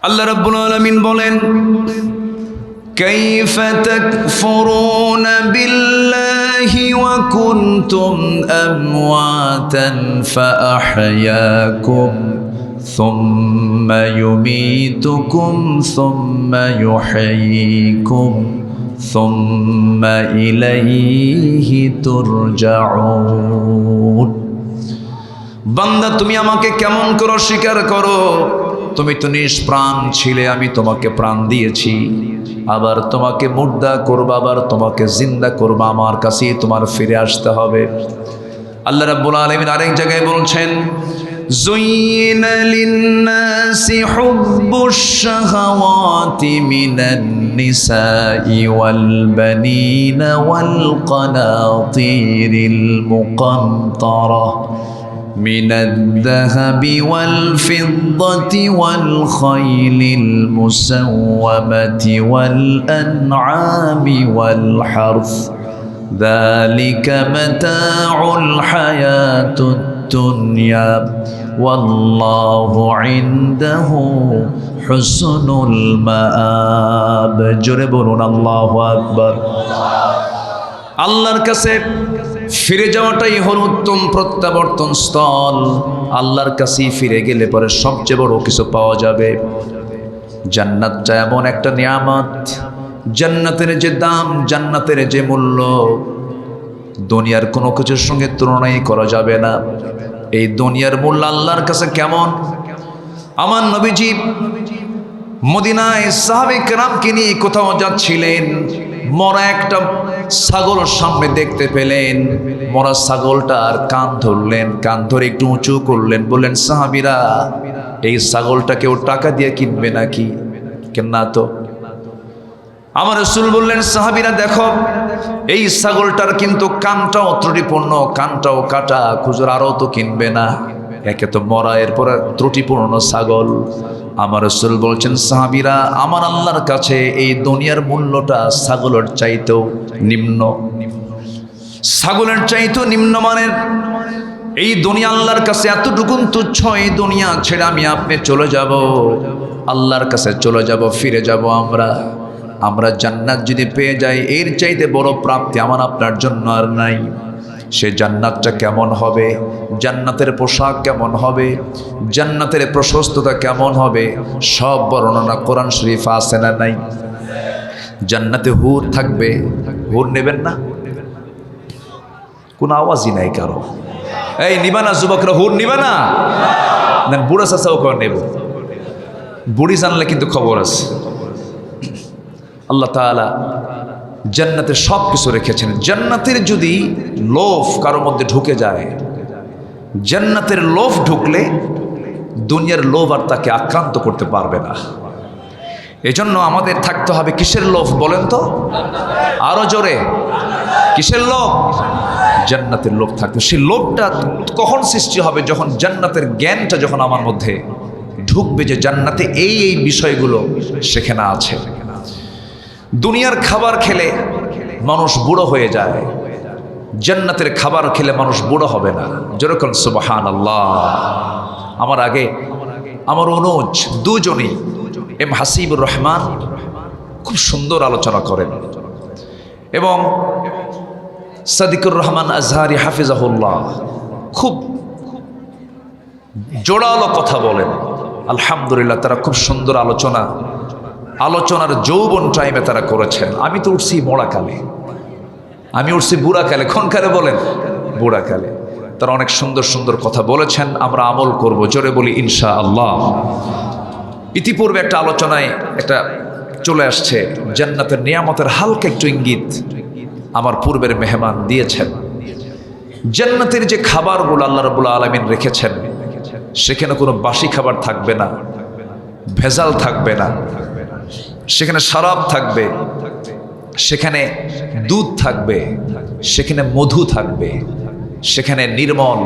আল্লাহ রাব্বুল আলামিন বলেন, কাইফা তাকফুরুনা বিল্লাহি ওয়া কুনতুম আমওয়াতান ফাআহইয়াকুম সুম্মা ইউমীতুকুম সুম্মা ইউহয়ীকুম সুম্মা ইলাইহি তুরজাউন। বান্দা, তুমি আমাকে কেমন করে অস্বীকার করো? তুমি তো নিষ্প্রাণ ছিলে, আমি তোমাকে প্রাণ দিয়েছি, আবার তোমাকে মুর্দা করবো, আবার তোমাকে জিন্দা করবো, আমার কাছেই তোমার ফিরে আসতে হবে। আল্লাহ রাব্বুল আলামিন আরেক জায়গায় বলছেন, যুয়িনা লিন-নাসি হুব্বুশ শাহাওয়াতি মিনান নিসাই ওয়াল বানিনা ওয়াল কানাতিরিল মুকান্তারা من الذهب والفضة والخيل المسومة والأنعام والحرث ذلك متاع الحياة الدنيا والله عنده حسن المآب। জোরে বলুন আল্লাহু আকবার। আল্লাহর কাছে ফিরে যাওয়াটাই হল উত্তম প্রত্যাবর্তন স্থল। আল্লাহর কাছেই ফিরে গেলে পরে সবচেয়ে বড় কিছু পাওয়া যাবে। জান্নাতটা এমন একটা নিয়ামত, জান্নাতের যে দাম, জান্নাতের যে মূল্য, দুনিয়ার কোনো কিছুর সঙ্গে তুলনাই করা যাবে না। এই দুনিয়ার মূল্য আল্লাহর কাছে কেমন? আমার নবীজি মদিনায় সাহাবে কেরামকে নিয়ে কোথাও যাচ্ছিলেন, মরা একটা ছাগল সামনে দেখতে পেলেন। মরা ছাগলটার কান ধরলেন, কান ধরে একটু উঁচু করলেন, বললেন, সাহাবীরা, এই ছাগলটা কেউ টাকা দিয়ে কিনবে নাকি? কেন না তো। আমার রাসূল বললেন, সাহাবীরা দেখো, এই ছাগলটার কিন্তু কানটাও ত্রুটিপূর্ণ, কানটাও কাটা, খুজুর আরও তো কিনবে না, একে তো মরা, এরপর ত্রুটিপূর্ণ ছাগল। আমার রাসূল বলছেন, সাহাবীরা, আমার আল্লাহর কাছে এই দুনিয়ার মূল্যটা ছাগলের চাইতেও নিম্ন, ছাগলের চাইতেও নিম্নমানের। এই দুনিয়া আল্লাহর কাছে এতটুকুন তুচ্ছ, এই দুনিয়া ছেড়ে আমি আপনি চলে যাব, আল্লাহর কাছে চলে যাব, ফিরে যাব। আমরা জান্নাত যদি পেয়ে যাই, এর চাইতে বড় প্রাপ্তি আমার আপনার জন্য আর নাই। সে জান্নাতটা কেমন হবে, জান্নাতের পোশাক কেমন হবে, জান্নাতের প্রশস্ততা কেমন হবে, সব বর্ণনা কোরআন শরীফ আছে না নাই? জান্নাতে হুর থাকবে, হুর নেবেন না? কোন আওয়াজই নাই কারো। এই নিবা না যুবকরা, হুর নিবা না? বুড়া চাচাও করে নেব, বুড়ি জানলে কিন্তু খবর আছে। আল্লাহ তাআলা জান্নাতে সব কিছু রেখেছেন। জান্নাতের যদি লোভ কারোর মধ্যে ঢুকে যায়, জান্নাতের লোভ ঢুকলে দুনিয়ার লোভ আর তাকে আক্রান্ত করতে পারবে না। এজন্য আমাদের থাকতে হবে কিসের লোভ বলেন তো? আরো জোরে, কিসের লোভ? জান্নাতের লোভ থাকবে। সেই লোভটা কখন সৃষ্টি হবে? যখন জান্নাতের জ্ঞানটা যখন আমার মধ্যে ঢুকবে, যে জান্নাতে এই এই বিষয়গুলো সেখানে আছে। দুনিয়ার খাবার খেলে মানুষ বুড়ো হয়ে যায়, জান্নাতের খাবার খেলে মানুষ বুড়ো হবে না। যেরকম সুবহানাল্লাহ। আমার আগে আমার অনুজ দুজনই, এম হাসিবুর রহমান খুব সুন্দর আলোচনা করেন, এবং সাদিকুর রহমান আজহারি হাফিজাহুল্লাহ খুব জোরালো কথা বলেন। আলহামদুলিল্লাহ, তারা খুব সুন্দর আলোচনার যৌবন টাইমে তারা করেছেন। আমি তো উঠছি মরাকালে, আমি উঠছি বুড়াকালে। কোন কালে বলেন? বুড়াকালে। তারা অনেক সুন্দর সুন্দর কথা বলেছেন, আমরা আমল করব, জোরে বলি ইনশাআল্লাহ। ইতিপূর্বে একটা আলোচনায় একটা চলে আসছে, জান্নাতের নিয়ামতের হালকা একটু ইঙ্গিত আমার পূর্বের মেহমান দিয়েছেন। জান্নাতের যে খাবারগুলো আল্লাহ রাব্বুল আলামিন রেখেছেন, সেখানে কোনো বাসি খাবার থাকবে না, ভেজাল থাকবে না, সেখানে শরাব থাকবে, সেখানে দুধ থাকবে, সেখানে মধু থাকবে, সেখানে নির্মল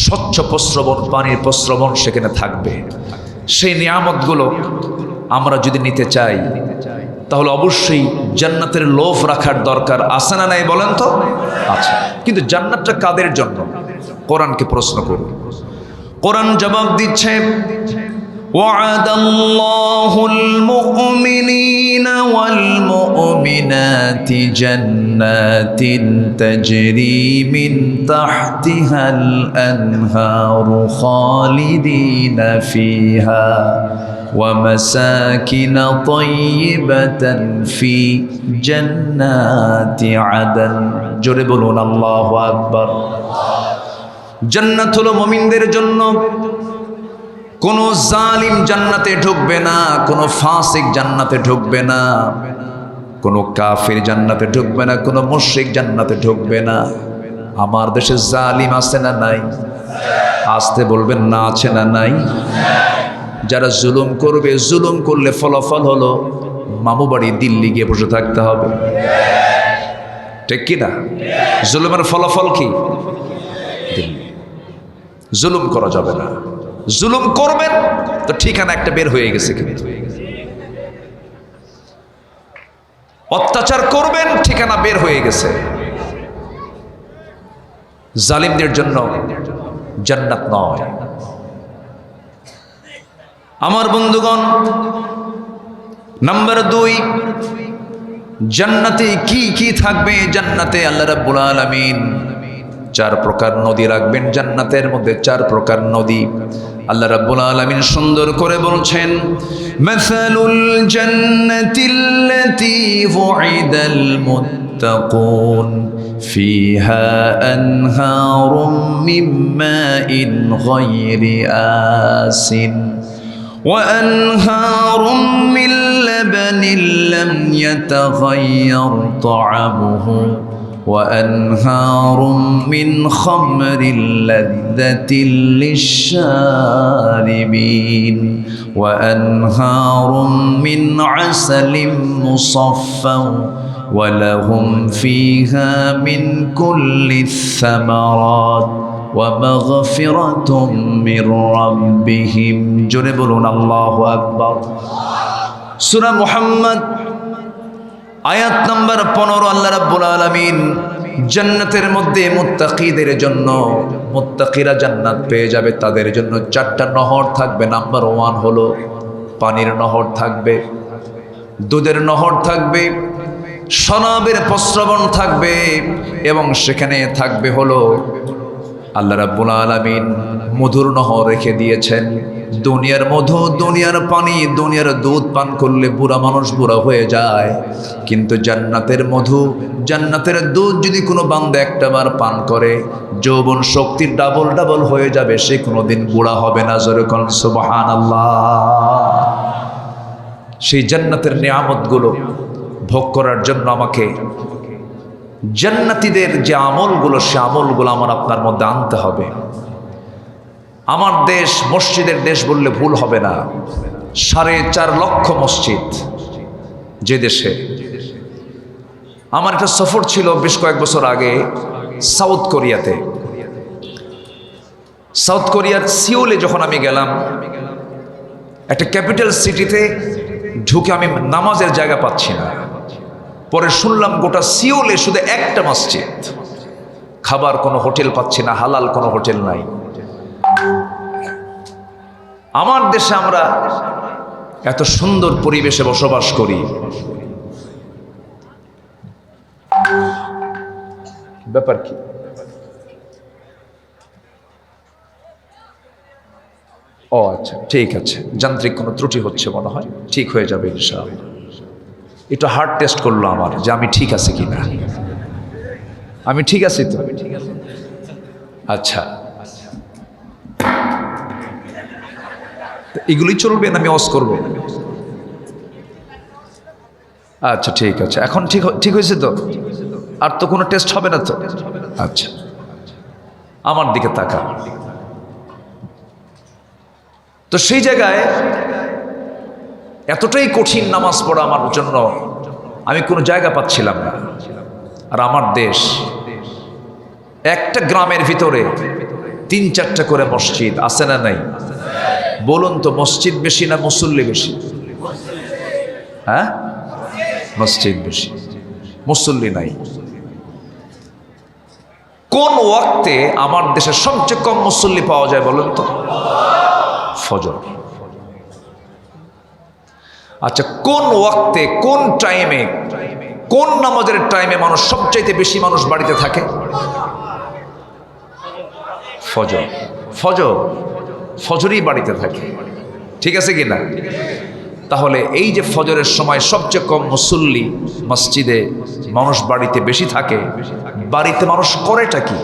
স্বচ্ছ প্রস্রবণ, পানির প্রস্রবণ সেখানে থাকবে। সেই নিয়ামতগুলো আমরা যদি নিতে চাই, তাহলে অবশ্যই জান্নাতের লোভ রাখার দরকার আছে না নাই বলেন তো? আছে। কিন্তু জান্নাতটা কাদের জন্য? কোরআনকে প্রশ্ন করুন। কোরআন জবাব দিচ্ছে, وعد الله المؤمنين والمؤمنات جنات تجري من تحتها الأنهار خالدين فيها ومساكن طيبة في جنات عدن জোরে বলুন আল্লাহু আকবার। জান্নাত হলো মুমিনদের জন্য। কোন জালিম জান্নাতে ঢুকবে না, কোন ফাসিক জান্নাতে ঢুকবে না, কোন কাফির জান্নাতে ঢুকবে না, কোন মুশরিক জান্নাতে ঢুকবে না। আমার দেশে জালিম আছে না নাই? আসতে বলবেন না, আছে না নাই? যারা জুলুম করবে, জুলুম করলে ফলাফল হলো মামু বাড়ি দিল্লি গিয়ে বসে থাকতে হবে, ঠিক কি না? জুলুমের ফলাফল কি? দিল্লি। জুলুম করা যাবে না। জুলুম করবেন তো ঠিকানা একটা বের হয়ে গেছে, কিন্তু অত্যাচার করবেন ঠিকানা বের হয়ে গেছে। জালিমদের জন্য জান্নাত নয়। আমার বন্ধুগণ, নাম্বার 2, জান্নাতে কি কি থাকবে? জান্নাতে আল্লাহ রাব্বুল আলামিন 4 প্রকার নদী রাখবেন। জান্নাতের মধ্যে 4 প্রকার নদী আল্লাহ রাব্বুল আলামিন সুন্দর করে বলছেন, মাসালুল জান্নাতিল্লাতী ওয়িদাল মুত্তাকুন ফিহা আনহারুম মিন মাইন গায়রি আসিন وأنهار من لبن لم يتغير طعمه وأنهار من خمر لذة للشاربين وأنهار من عسل مصفى ولهم فيها من كل الثمرات ومغفرة من ربهم জোরে বলুন আল্লাহু আকবার। সূরা মুহাম্মদ আয়াত নাম্বার 15 আল্লাহ রাব্বুল আলামিন জান্নাতের মধ্যে মুত্তাকিদের জন্য, মুত্তাকিরা জান্নাত পেয়ে যাবে, তাদের জন্য 4টা নহর থাকবে। নাম্বার 1 হলো পানির নহর থাকবে, দুধের নহর থাকবে, শরাবের প্রস্রবণ থাকবে, এবং সেখানে থাকবে হলো আল্লাহ রাব্বুল আলামিন মধুর নহর রেখে দিয়েছেন। দুনিয়ার মধু, দুনিয়ার পানি, দুনিয়ার দুধ পান করলে বুড়া মানুষ বুড়া হয়ে যায়, কিন্তু জান্নাতের মধু, জান্নাতের দুধ যদি কোনো বান্দা একটা বার পান করে, যৌবন শক্তি ডাবল ডাবল হয়ে যাবে, সে কোনোদিন বুড়া হবে না। জোরে কোন সুবহানাল্লাহ। সেই জান্নাতের নিয়ামতগুলো ভোগ করার জন্য আমাকে জান্নাতীদের যে আমলগুলো, সে আমলগুলো আমার আপনার মধ্যে আনতে হবে। আমার দেশ মসজিদের দেশ বললে ভুল হবে না। 4.5 লক্ষ মসজিদ যে দেশে। আমার একটা সফর ছিল বেশ কয়েক বছর আগে সাউথ কোরিয়াতে। সাউথ কোরিয়ার সিওলে যখন আমি গেলাম, একটা ক্যাপিটাল সিটিতে ঢুকে আমি নামাজের জায়গা পাচ্ছি না। পরে শুনলাম গোটা সিওলে শুধু একটা মসজিদ, খাবার কোনো হোটেল পাচ্ছি না, হালাল কোনো হোটেল নাই। আমার দেশে আমরা এত সুন্দর পরিবেশে বসবাস করি, ব্যাপার কি? ও আচ্ছা, ঠিক আছে, যান্ত্রিক কোনো ত্রুটি হচ্ছে মনে হয়, ঠিক হয়ে যাবে ইনশাআল্লাহ। একটু হার্ট টেস্ট করলো আমার, যে আমি ঠিক আছি কিনা। আমি ঠিক আছি তো? আচ্ছা, এগুলি চলবে না, আমি অস করব? আচ্ছা ঠিক আছে, এখন ঠিক হয়েছে তো? আর তো কোনো টেস্ট হবে না তো? আচ্ছা, আমার দিকে তাকা। তো সেই জায়গায় এতটাই কঠিন নামাজ পড়া আমার জন্য, আমি কোনো জায়গা পাচ্ছিলাম না। আর আমার দেশ, একটা গ্রামের ভিতরে 3-4টা করে মসজিদ আছে না নাই? বলুন তো, মসজিদ বেশি না মুসল্লি বেশি? হ্যাঁ, মসজিদ বেশি, মুসল্লি নাই। কোন ওয়াক্তে আমার দেশে সবচেয়ে কম মুসল্লি পাওয়া যায় বলুন তো? ফজর। আচ্ছা, কোন ওয়াক্তে, কোন টাইমে, কোন নামাজের টাইমে মানুষ সবচাইতে বেশি মানুষ বাড়িতে থাকে? ফজর। ফজর, ফজরই বাড়িতে থাকে, ঠিক আছে কি না? তাহলে এই যে ফজরের সময় সবচেয়ে কম মুসল্লি মসজিদে, মানুষ বাড়িতে বেশি থাকে, বাড়িতে মানুষ করেটা কি?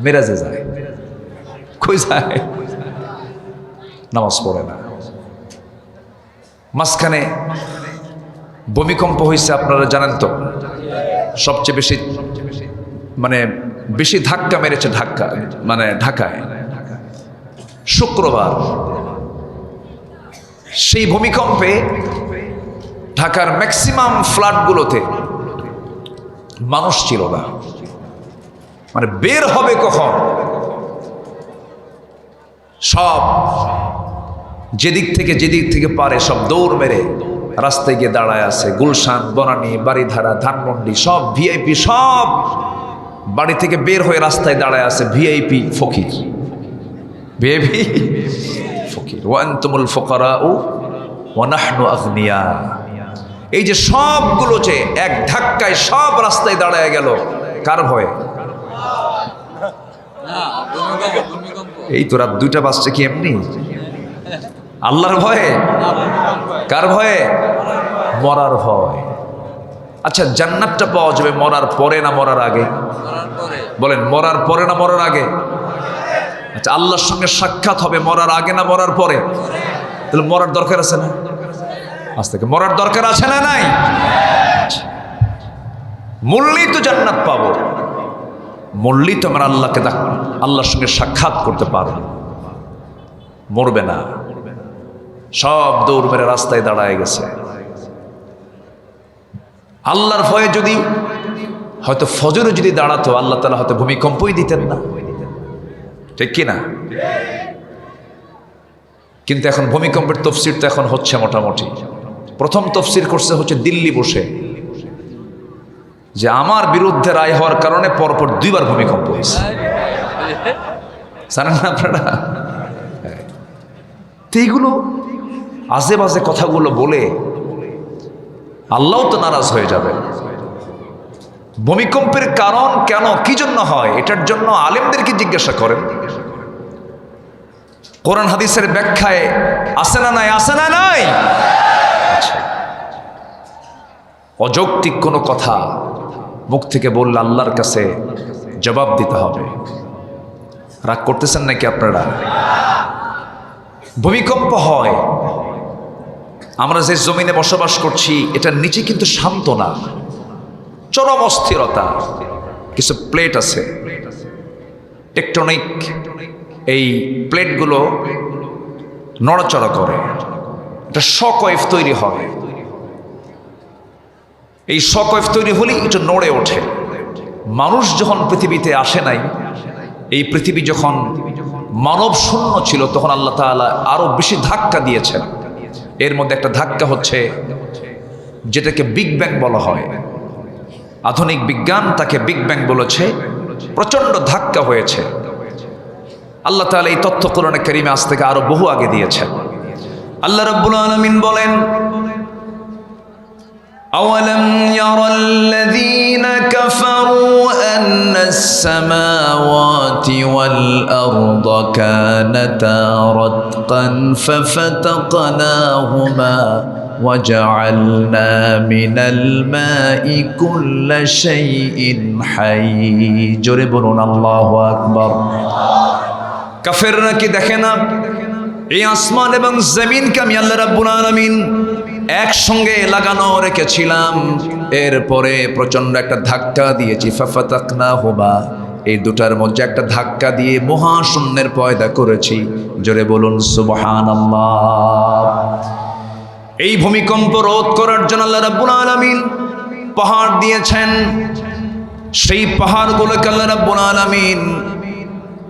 মেরাজে যায়। কই যায়? নামাজ পড়ে না। মাঝখানে ভূমিকম্প হয়েছে, আপনারা জানেন তো, সবচেয়ে বেশি বেশি ধাক্কা মেরেছে ঢাকায় শুক্রবার। সেই ভূমিকম্পে ঢাকার ম্যাক্সিমাম ফ্ল্যাটগুলোতে মানুষ ছিল না। বের হবে কখন? সব যেদিক থেকে পারে সব দৌড় মেরে রাস্তায় গিয়ে দাঁড়ায় আছে। গুলশান, বনানী, বাড়িধারা, ধানমন্ডি, সব ভিআইপি সব বাড়ি থেকে বের হয়ে রাস্তায় দাঁড়ায় আছে। ভিআইপি ফকির, ভিআইপি ফকির। ওয়া আনতুমুল ফুকারাউ ওয়া নাহনু আগনিয়া। এই যে সবগুলো যে এক ধাক্কায় সব রাস্তায় দাঁড়ায় গেল, কার ভয়ে? এই তো রাত 2টা বাজছে কি এমনি? আল্লাহর ভয়ে? কার ভয়ে? মরার ভয়। আচ্ছা, জান্নাতটা পাওয়া যাবে মরার পরে না মরার আগে? বলেন, মরার পরে না মরার আগে? আচ্ছা, আল্লাহর সঙ্গে সাক্ষাৎ হবে মরার আগে না মরার পরে? তাহলে মরার দরকার আছে না? আজ থেকে মরার দরকার আছে না নাই? মরলেই তো জান্নাত পাবো, মরলেই তো আমরা আল্লাহর সঙ্গে সাক্ষাৎ করতে পারবো। মরবে না, সব দৌড় মেরে রাস্তায় দাঁড়ায় গেছে। আল্লাহর ভয়ে যদি হয়তো ফজরে যদি দাঁড়াতো, আল্লাহ তাআলা হয়তো ভূমিকম্পই দিতেন না, ঠিক কিনা? কিন্তু এখন ভূমিকম্পের তফসির তো এখন হচ্ছে মোটামুটি। প্রথম তফসির করছে হচ্ছে দিল্লি বসে, যে আমার বিরুদ্ধে রায় হওয়ার কারণে পরপর 2বার ভূমিকম্প হয়েছে। জানেন না আপনারা? এইগুলো আজে বাজে কথাগুলো বলে আল্লাহ তো নারাজ হয়ে যাবে। ভূমিকম্পের কারণ কেন, কি জন্য হয়, এটার জন্য আলেমদেরকে জিজ্ঞাসা করেন। কোরআন হাদিসের ব্যাখ্যায় আছে না নাই? আছে না নাই? অযৌক্তিক কোনো কথা মুখ থেকে বললে আল্লাহর কাছে জবাব দিতে হবে। রাগ করতেছেন নাকি আপনারা? ভূমিকম্প হয়, আমরা যে জমিনে বসবাস করছি এটার নিচে কিন্তু শান্ত না, চরম অস্থিরতা। কিছু প্লেট আছে, টেকটনিক, এই প্লেটগুলো নড়াচড়া করে, এটা শক ওয়েভ তৈরি হয়। এই শক ওয়েভ তৈরি হলেই এটা নড়ে ওঠে। মানুষ যখন পৃথিবীতে আসে নাই, এই পৃথিবী যখন মানব শূন্য ছিল, তখন আল্লাহ তাআলা আরো বেশি ধাক্কা দিয়েছেন। এর মধ্যে একটা ধাক্কা হচ্ছে যেটাকে বিগ ব্যাং বলা হয়। আধুনিক বিজ্ঞান তাকে বিগ ব্যাং বলেছে। প্রচন্ড ধাক্কা হয়েছে। আল্লাহ তাআলা এই তথ্য কোরআনে কারীমে আজ থেকে আরো বহু আগে দিয়েছেন। আল্লাহ রাব্বুল আলামিন বলেন, أولم يرى الذين كفروا أن السماوات والأرض كانتا رتقا ففتقناهما وجعلنا من الماء كل شيء حي জোরে বলুন আল্লাহু আকবার। কাফেররা কি দেখে না এই আসমান এবং জমিনকে আমি আল্লাহ রাব্বুল আলামিন একসঙ্গে লাগানো রেখেছিলাম, এরপরে প্রচন্ড একটা ধাক্কা দিয়েছি। ফাফাতাকনাহুমা, এই দুটার মধ্যে একটা ধাক্কা দিয়ে মহাশূন্যের পয়দা করেছি। জোরে বলুন সুবহানাল্লাহ। এই ভূমিকম্প রোধ করার জন্য আল্লাহ রাব্বুল আলামিন পাহাড় দিয়েছেন। সেই পাহাড়গুলোকে আল্লাহ রাব্বুল আলামিন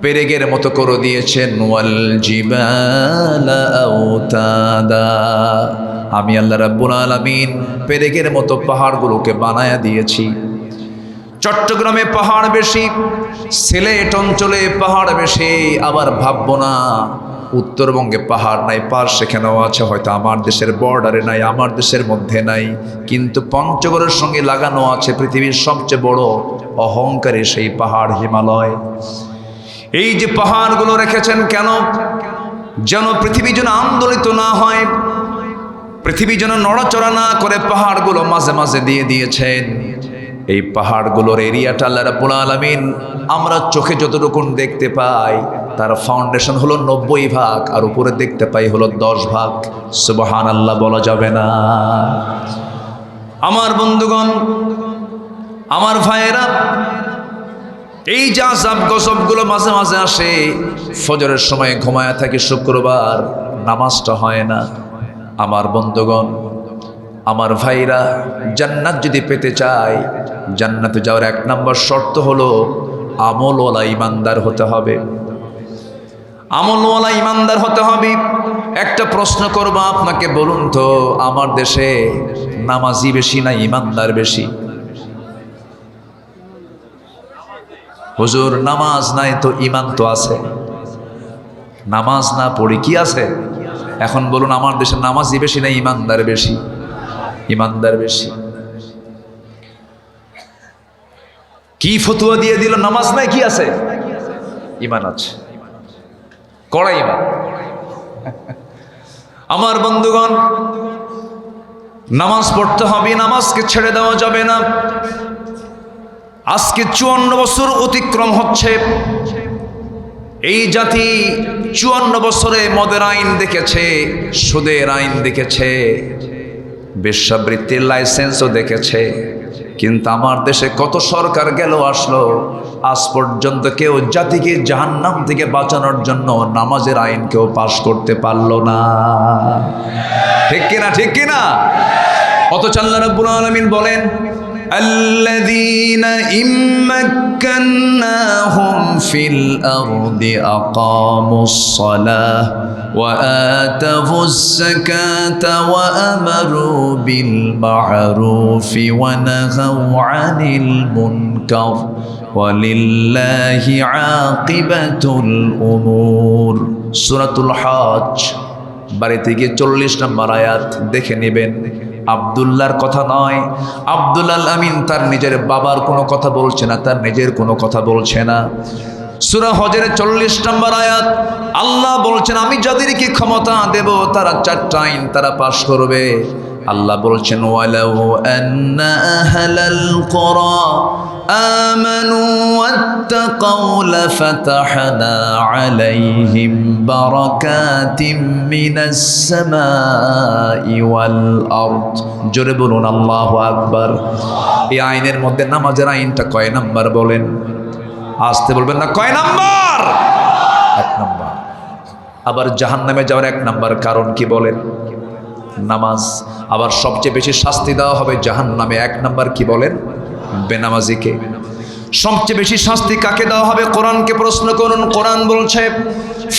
পেরেগের মতো করে দিয়েছেন। ওয়াল জিবালা আওতাদা, আমি আল্লাহ রাব্বুল আলামিন পেরেগের মতো পাহাড়গুলোকে বানায়া দিয়েছি। চট্টগ্রামে পাহাড় বেশি, সিলেট অঞ্চলে পাহাড় বেশি। আবার ভাববো না উত্তরবঙ্গে পাহাড় নাই, পাহাড় সেখানেও আছে, হয়তো আমার দেশের বর্ডারে নাই, আমার দেশের মধ্যে নাই, কিন্তু পঞ্চগড়ের সঙ্গে লাগানো আছে পৃথিবীর সবচেয়ে বড় অহংকারী সেই পাহাড় হিমালয়। এই যে পাহাড়গুলো রেখেছেন কেন? যেন পৃথিবী যেন আন্দোলিত না হয়, পৃথিবী যেন নড়াচড়া না করে পাহাড়গুলো মাঝে মাঝে দিয়ে দিয়েছেন। এই পাহাড়গুলোর এরিয়াটা আল্লাহ রাব্বুল আলামিন আমরা চোখে যতটুকু দেখতে পাই তার ফাউন্ডেশন হলো 90 ভাগ, আর উপরে দেখতে পাই হলো 10 ভাগ। সুবহানাল্লাহ বলা যাবে না? আমার বন্ধুগণ, আমার ভাইয়েরা, এই যে আযাব গজবগুলো মাঝে মাঝে আসে, ফজরের সময় ঘুমায়া থাকি, শুক্রবার নামাজটা হয় না। আমার বন্ধুগণ, আমার ভাইরা, জান্নাত যদি পেতে চায়, জান্নাতে যাওয়ার 1 নম্বর শর্ত হলো আমলওয়ালা ইমানদার হতে হবে। আমলওয়ালা ইমানদার হতে হবে। একটা প্রশ্ন করব আপনাকে, বলুন তো আমার দেশে নামাজি বেশি না ইমানদার বেশি? হুজুর নামাজ নাই তো ইমান তো আছে, নামাজ না পড়ি কি আছে? এখন বলুন আমার দেশে নামাজি বেশি না ইমানদার বেশি? ইমানদার বেশি। কি ফতোয়া দিয়ে দিল, নামাজ নাই কি আছে? ইমান আছে, কড়া ইমান। আমার বন্ধুগণ, নামাজ পড়তে হবে, নামাজকে ছেড়ে দেওয়া যাবে না। আজকে 54 বছর অতিক্রম হচ্ছে, এই জাতি 54 বছরে মদের আইন দেখেছে, সুদের আইন দেখেছে, বেশ্যাবৃত্তির লাইসেন্সও দেখেছে, কিন্তু আমার দেশে কত সরকার গেল আসলো, আজ পর্যন্ত কেউ জাতিকে জাহান্নাম থেকে বাঁচানোর জন্য নামাজের আইন কেউ পাশ করতে পারলো না। ঠিক কিনা? ঠিক কিনা? অথচ আল্লাহ রাব্বুল আলামিন বলেন, الذين إن مكناهم في الأرض أقاموا الصلاة وآتوا الزكاة وأمروا بالمعروف ونهوا عن المنكر ولله عاقبة الأمور। سورة الحج বাড়িতে গিয়ে 40 নম্বর আয়াত দেখে নেবেন। আব্দুল্লাহর কথা নয়, আব্দুল আল আমিন তার নিজের বাবার কোনো কথা বলছে না, তার নিজের কোনো কথা বলছে না। সূরা হজের 40 নম্বর আয়াত আল্লাহ বলছেন, আমি যাদেরকে ক্ষমতা দেব তারা 4টা আইন তারা পাশ করবে। আল্লাহ বলছেন, ওয়ালাউ আন্না আহলাল কুরা আমানু ওয়াত্তাকাউ লাফাতাহনা আলাইহিম বারাকাতিম মিনাস সামাই ওয়াল আরদ। জোরে বলুন আল্লাহু আকবার। এই আইনের মধ্যে নামাজের আইনটা কয় নাম্বার বলেন? আসতে বলবেন না, কয় নাম্বার? 1 নাম্বার। আবার জাহান্নামে যাওয়ার 1 নাম্বার কারণ কি বলেন? নামাজ। আবার সবচেয়ে বেশি শাস্তি দেওয়া হবে জাহান্নামে 1 নাম্বার কি বলেন? বেনামাজিকে। সবচেয়ে বেশি শাস্তি কাকে দেওয়া হবে? কোরআনকে প্রশ্ন করুন। কোরআন বলছে,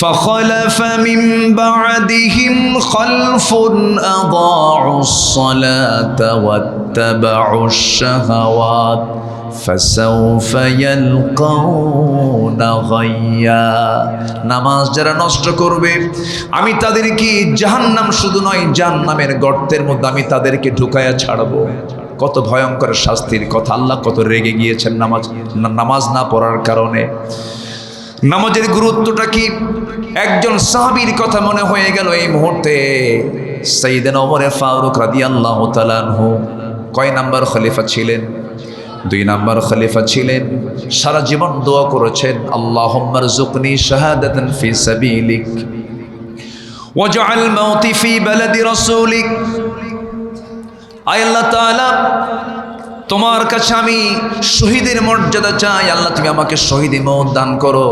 ফাখালাফা মিন বা'দিহিম খালফুন আদাউস সালাতা ওয়াত্তাবাউশ শাহাওয়াত ফাসাউফা ইয়ালকাউনা গায়্যা। নামাজ যারা নষ্ট করবে আমি তাদেরকে জাহান্নাম, শুধু নয় জাহান্নামের গর্তের মধ্যে আমি তাদেরকে ঢুকায়া ছাড়বো। কত ভয়ঙ্কর শাস্তির কথা! আল্লাহ কত রেগে গিয়েছেন নামাজ না পড়ার কারণে। নামাজের গুরুত্বটা কি? একজন সাহাবীর কথা মনে হয়ে গেল এই মুহূর্তে, সাইয়েদনা ওমর ফারুক রাদিয়াল্লাহু তাআলা আনহু কয় নাম্বার খলিফা ছিলেন? 2 নাম্বার খলিফা ছিলেন। সারা জীবন দোয়া করেছেন, আল্লাহুম্মা রযুকনি শাহাদাতান ফি সাবিলিক ওয়াজআল মাউতি ফি বালাদি রাসূলিক। আয় আল্লাহ তাআলা, তোমার কাছে আমি শহীদের মর্যাদা চাই। আল্লাহ তুমি আমাকে শহীদি মওত দান করো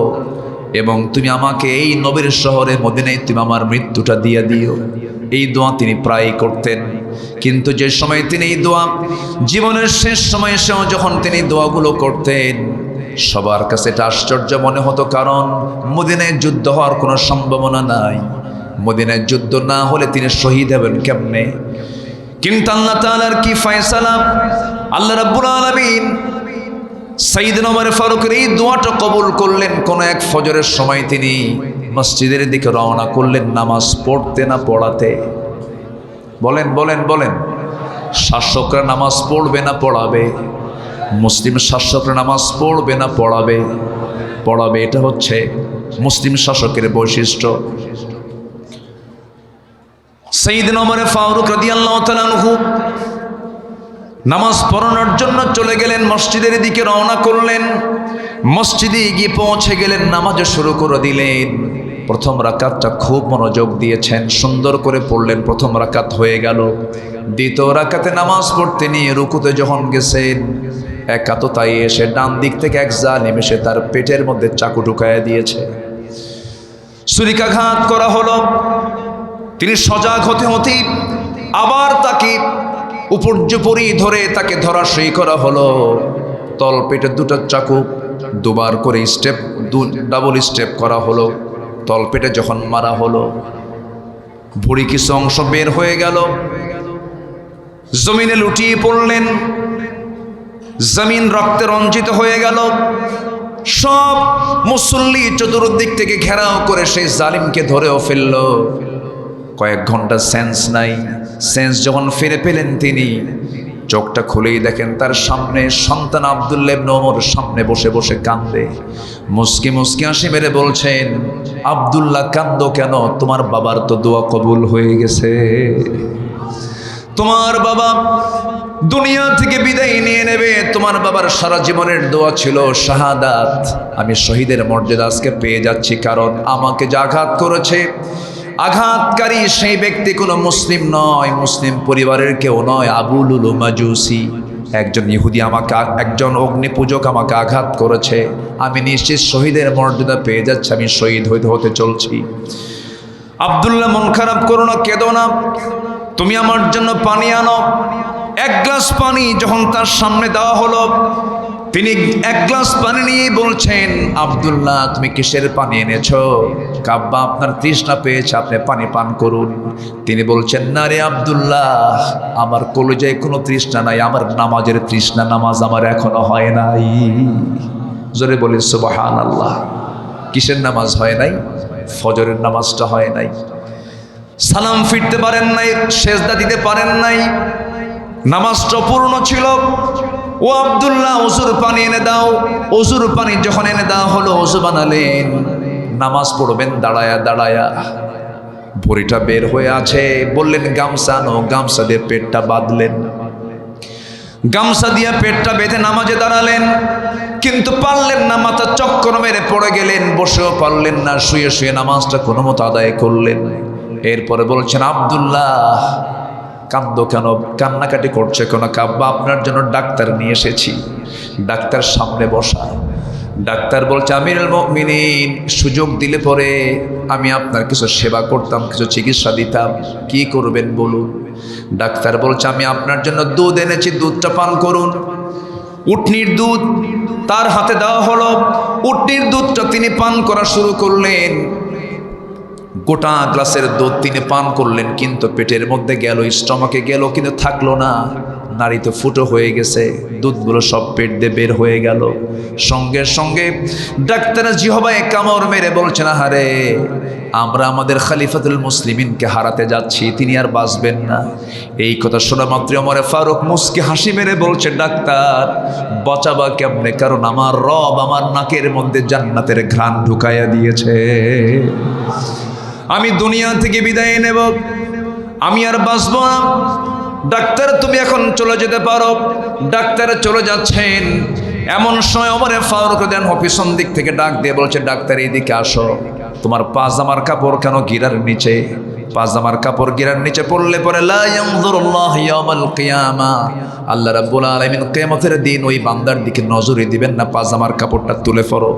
এবং তুমি আমাকে এই নবীর শহরে মদিনায় তুমি আমার মৃত্যুটা দিয়ে দিও। এই দোয়া তিনি প্রায় করতেন। কিন্তু যে সময় তিনি এই দোয়া জীবনের শেষ সময়ে এসেও যখন তিনি দোয়াগুলো করতেন, সবার কাছে এটা আশ্চর্য মনে হতো, কারণ মদিনায় যুদ্ধ হওয়ার কোনো সম্ভাবনা নাই। মদিনায় যুদ্ধ না হলে তিনি শহীদ হবেন কেমনে? কিন্তু আল্লাহ তাআলার কি ফয়সালা! আল্লাহ রাব্বুল আলামিন সাইয়েদনা ওমর ফারুকের এই দোয়াটা কবুল করলেন। কোন এক ফজরের সময় তিনি মসজিদের দিকে রওনা করলেন নামাজ পড়তে না পড়াতে? বলেন বলেন বলেন। শাসকরা নামাজ পড়বে না পড়াবে? মুসলিম শাসকরা নামাজ পড়বে না পড়াবে? পড়াবে। এটা হচ্ছে মুসলিম শাসকের বৈশিষ্ট্য। সাইয়েদনা ওমর ফারুক রাদিয়াল্লাহু তাআলা আনহু নামাজ পড়ানোর জন্য চলে গেলেন, মসজিদের দিকে রওনা করলেন। মসজিদে গিয়ে পৌঁছে গেলেন, নামাজ শুরু করে দিলেন। প্রথম রাকাতটা খুব মনোযোগ দিয়েছেন, সুন্দর করে পড়লেন। প্রথম রাকাত হয়ে গেল। দ্বিতীয় রাকাতে নামাজ পড়তে নিয়ে রুকুতে যখন গেছেন, একাততাই এসে ডান দিক থেকে এক জালিম এসে তার পেটের মধ্যে চাকু ঢুকাইয়া দিয়েছে। ছুরিকাঘাত করা হলো। তিনি সজাগ হতে হতেই আবার তাকে উপর্যুপরি ধরে তাকে ধরাশয়ী করা হলো। তল পেটে দুটো চাকু দুবার করে ডাবল স্টেপ করা হলো। তল পেটে যখন মারা হলো, ভুঁড়ি কিছু অংশ বের হয়ে গেল। জমিনে লুটিয়ে পড়লেন। জমিন রক্তে রঞ্জিত হয়ে গেল। সব মুসল্লি চতুর্দিক থেকে ঘেরাও করে সেই জালিমকে ধরেও ফেলল। কয়েক ঘন্টা সেন্স নাই। সেন্স যখন ফিরে পেলেন, তিনি চোখটা খুলেই দেখেন তার সামনে সন্তান আব্দুল্লাহ ইবনে ওমর সামনে বসে বসে কান্দে। মুস্কি মুস্কি হাসি মেরে বলছেন, আব্দুল্লাহ কান্দো কেন? তোমার বাবার তো দোয়া কবুল হয়ে গেছে। তোমার বাবা দুনিয়া থেকে বিদায় নিয়ে নেবে। তোমার বাবার সারা জীবনের দোয়া ছিল শাহাদাত। আমি শহীদের মর্যাদা আজকে পেয়ে যাচ্ছি, কারণ আমাকে যে আঘাত করেছে, আঘাতকারী সেই ব্যক্তি কোনো মুসলিম নয়, মুসলিম পরিবারের কেউ নয়, আবু লুলু মাজুসি, একজন ইহুদি আমাকে, একজন অগ্নি পূজক আমাকে আঘাত করেছে। আমি নিশ্চিত শহীদের মর্যাদা পেয়ে যাচ্ছি, আমি শহীদ হইতে হতে চলছি। আব্দুল্লাহ, মন খারাপ করো না, কেঁদো না, তুমি আমার জন্য পানি আনো। এক গ্লাস পানি যখন তার সামনে দেওয়া হলো, তিনি এক গ্লাস পানি নিয়ে বলছেন, আব্দুল্লাহ তুমি কিসের পানি এনেছো? কাব্বা, আপনার তৃষ্ণা পেয়েছে, আপনি পানি পান করুন। তিনি বলছেন, না রে আব্দুল্লাহ, আমার কলিজায় কোনো তৃষ্ণা নাই, আমার নামাজের তৃষ্ণা, নামাজ আমার এখনো হয় নাই। জোরে বলি সুবহানাল্লাহ। কিসের নামাজ হয় নাই? ফজরের নামাজটা হয় নাই। সালাম ফিরতে পারেন নাই, সেজদা দিতে পারেন নাই, নামাজটা পূর্ণ ছিল। ও আব্দুল্লাহ, ওজুর পানি এনে দাও। ওজুর পানি যখন এনে দেওয়া হলো, ওজু বানালেন, নামাজ পড়বেন দাঁড়ায়া দাঁড়ায়া। ভুঁড়িটা বের হয়ে আছে, বললেন গামছা আনো। গামছা দিয়ে পেটটা বাঁধলেন। গামছা দিয়ে পেটটা বেঁধে নামাজে দাঁড়ালেন, কিন্তু পারলেন না, মাথা চক্কর মেরে পড়ে গেলেন। বসেও পারলেন না, শুয়ে শুয়ে নামাজটা কোনো মতো আদায় করলেন। এরপরে বলছেন, আব্দুল্লাহ কান্দো কেন, কান্নাকাটি করছে কেন? কাব্বা, আপনার জন্য ডাক্তার নিয়ে এসেছি। ডাক্তার সামনে বসা। ডাক্তার বলছে, আমিরুল মুমিনিন, সুযোগ দিলে পরে আমি আপনার কিছু সেবা করতাম, কিছু চিকিৎসা দিতাম, কি করবেন বলুন? ডাক্তার বলছে, আমি আপনার জন্য দুধ এনেছি, দুধটা পান করুন। উটনির দুধ তার হাতে দেওয়া হলো। উটনির দুধটা তিনি পান করা শুরু করলেন। গোটা গ্লাসের দুধ তিনি পান করলেন, কিন্তু পেটের মধ্যে গেল, স্টমাকে গেল, কিন্তু থাকলো না। নারী তো ফুটো হয়ে গেছে, দুধগুলো সব পেট দিয়ে বের হয়ে গেল। সঙ্গে সঙ্গে ডাক্তার জিহবায় কামড় মেরে বলছেন, আহারে, আমরা আমাদের খলিফাতুল মুসলিমিনকে হারাতে যাচ্ছি, তিনি আর বাঁচবেন না। এই কথা শোনা মাত্র ওমর ফারুক মুস্কি হাসি মেরে বলছে, ডাক্তার বাঁচাবা কেমনে? কারণ আমার রব আমার নাকের মধ্যে জান্নাতের ঘ্রাণ ঢুকাইয়া দিয়েছে। আমি দুনিয়া থেকে বিদায় নেব, আমি আর বাঁচব না। ডাক্তার তুমি এখন চলে যেতে পারো। ডাক্তার চলে যাচ্ছেন। এমন সময় ওমর ফারুক রাদিয়াল্লাহু পিছন দিক থেকে ডাক দিয়ে বলছে, ডাক্তার এইদিকে আসো। তোমার পাজামার কাপড় কেন গিরার নিচে? পাজামার কাপড় গিরার নিচে পড়লে পরে লা ইয়ানজুরুল্লাহু ইয়াওমাল কিয়ামা, আল্লাহ রাব্বুল আলামিন কিয়ামতের দিন ওই বান্দার দিকে নজরই দিবেন না। পাজামার কাপড়টা তুলে পরো।